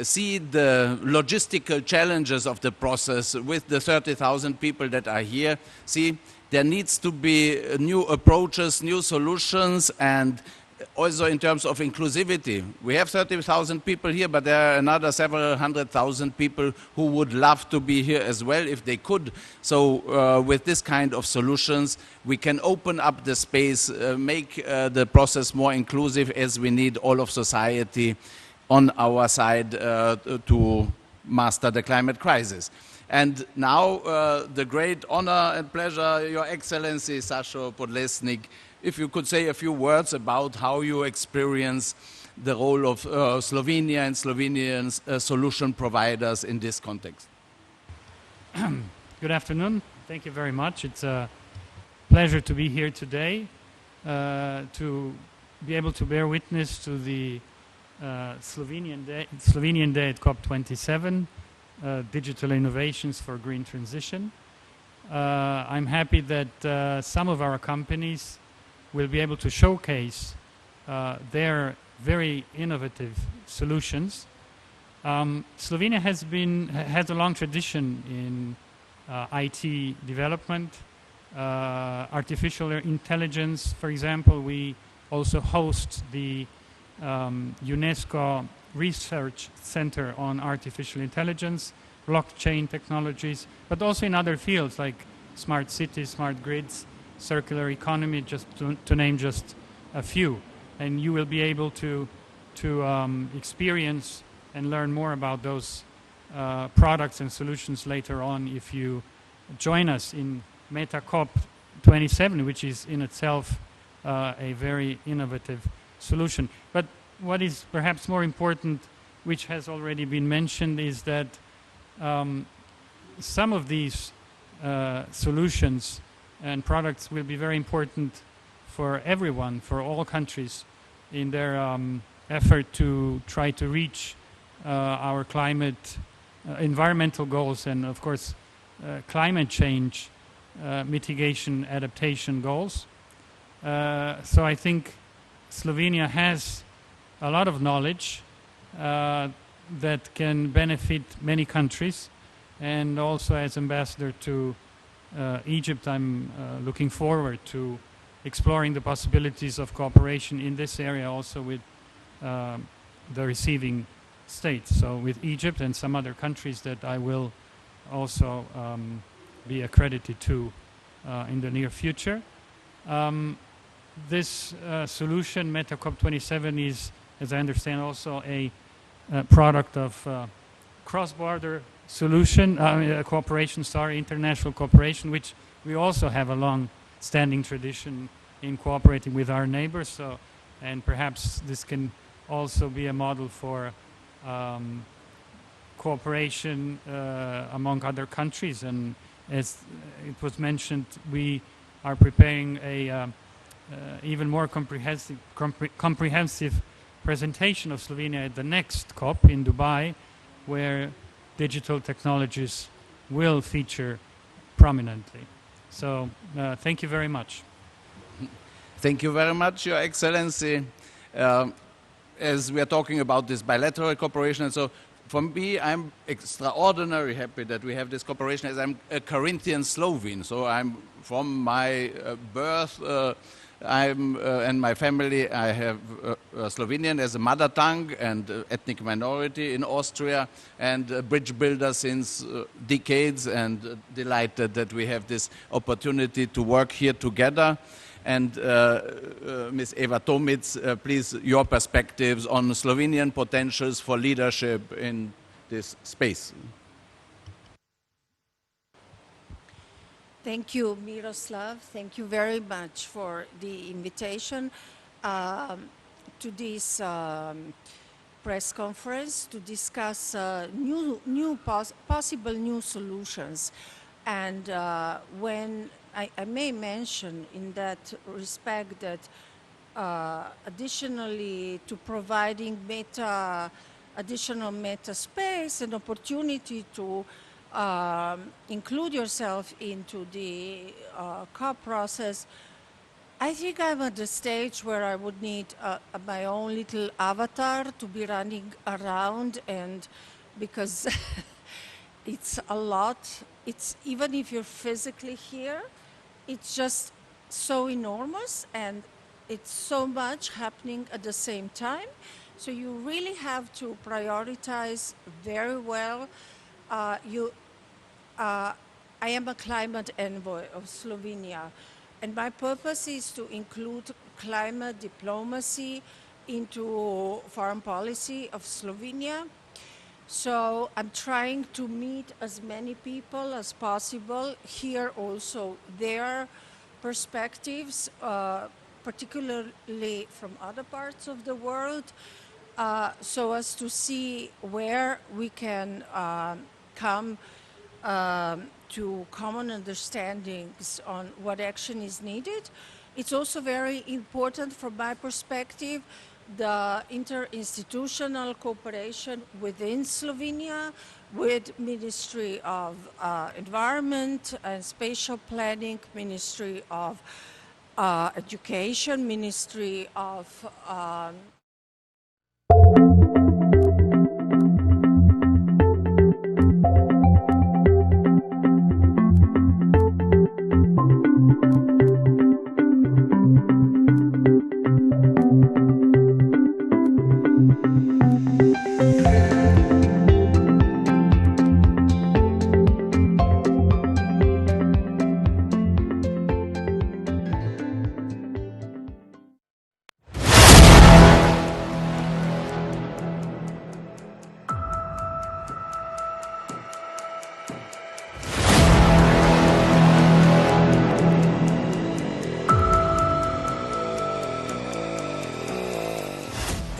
see the logistical challenges of the process with the 30,000 people that are here. See, there needs to be new approaches, new solutions, and also in terms of inclusivity. We have 30,000 people here, but there are another several 100,000 people who would love to be here as well if they could. So with this kind of solutions, we can open up the space, make the process more inclusive, as we need all of society on our side to master the climate crisis. And now the great honor and pleasure, Your Excellency Sasho Podlesnik, if you could say a few words about how you experience the role of Slovenia and Slovenian solution providers in this context. Good afternoon. Thank you very much. It's a pleasure to be here today, to be able to bear witness to the Slovenian Day at COP27, Digital Innovations for Green Transition. I'm happy that some of our companies will be able to showcase their very innovative solutions. Slovenia has a long tradition in IT development, artificial intelligence. For example, we also host the UNESCO Research Center on Artificial Intelligence, blockchain technologies, but also in other fields like smart cities, smart grids, circular economy, just to name just a few. And you will be able to experience and learn more about those products and solutions later on if you join us in MetaCOP 27, which is in itself a very innovative solution. But what is perhaps more important, which has already been mentioned, is that some of these solutions and products will be very important for everyone, for all countries, in their effort to try to reach our climate, environmental goals, and of course climate change mitigation, adaptation goals. So I think Slovenia has a lot of knowledge that can benefit many countries, and also as ambassador to Egypt, I'm looking forward to exploring the possibilities of cooperation in this area also with the receiving states, so with Egypt and some other countries that I will also be accredited to in the near future. This solution, MetaCOP 27, is, as I understand, also a product of cross-border solution, cooperation, international cooperation, which we also have a long-standing tradition in cooperating with our neighbors. So, and perhaps this can also be a model for cooperation among other countries. And as it was mentioned, we are preparing a even more comprehensive presentation of Slovenia at the next COP in Dubai, where digital technologies will feature prominently. So thank you very much. Thank you very much, Your Excellency. As we are talking about this bilateral cooperation, and so for me, I'm extraordinarily happy that we have this cooperation, as I'm a Carinthian Slovene. So I'm from my birth, and my family, I have Slovenian as a mother tongue and ethnic minority in Austria, and a bridge builder since decades, and delighted that we have this opportunity to work here together. And Ms. Eva Tomic, please, your perspectives on Slovenian potentials for leadership in this space. Thank you, Miroslav. Thank you very much for the invitation to this press conference to discuss possible new solutions. And when I may mention in that respect that additionally to providing additional meta space and opportunity to include yourself into the COP process, I think I'm at the stage where I would need my own little avatar to be running around, and because it's a lot. It's even if you're physically here, it's just so enormous and it's so much happening at the same time. So you really have to prioritize very well. I am a climate envoy of Slovenia, and my purpose is to include climate diplomacy into foreign policy of Slovenia. So I'm trying to meet as many people as possible, hear also their perspectives, particularly from other parts of the world, so as to see where we can come to common understandings on what action is needed. It's also very important from my perspective the interinstitutional cooperation within Slovenia with Ministry of Environment and Spatial Planning, Ministry of Education, Ministry of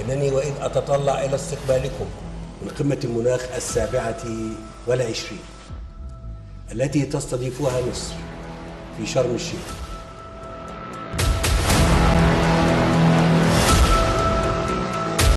إنني وإذ أتطلع إلى استقبالكم من قمة المناخ 27 التي تستضيفها مصر في شرم الشيخ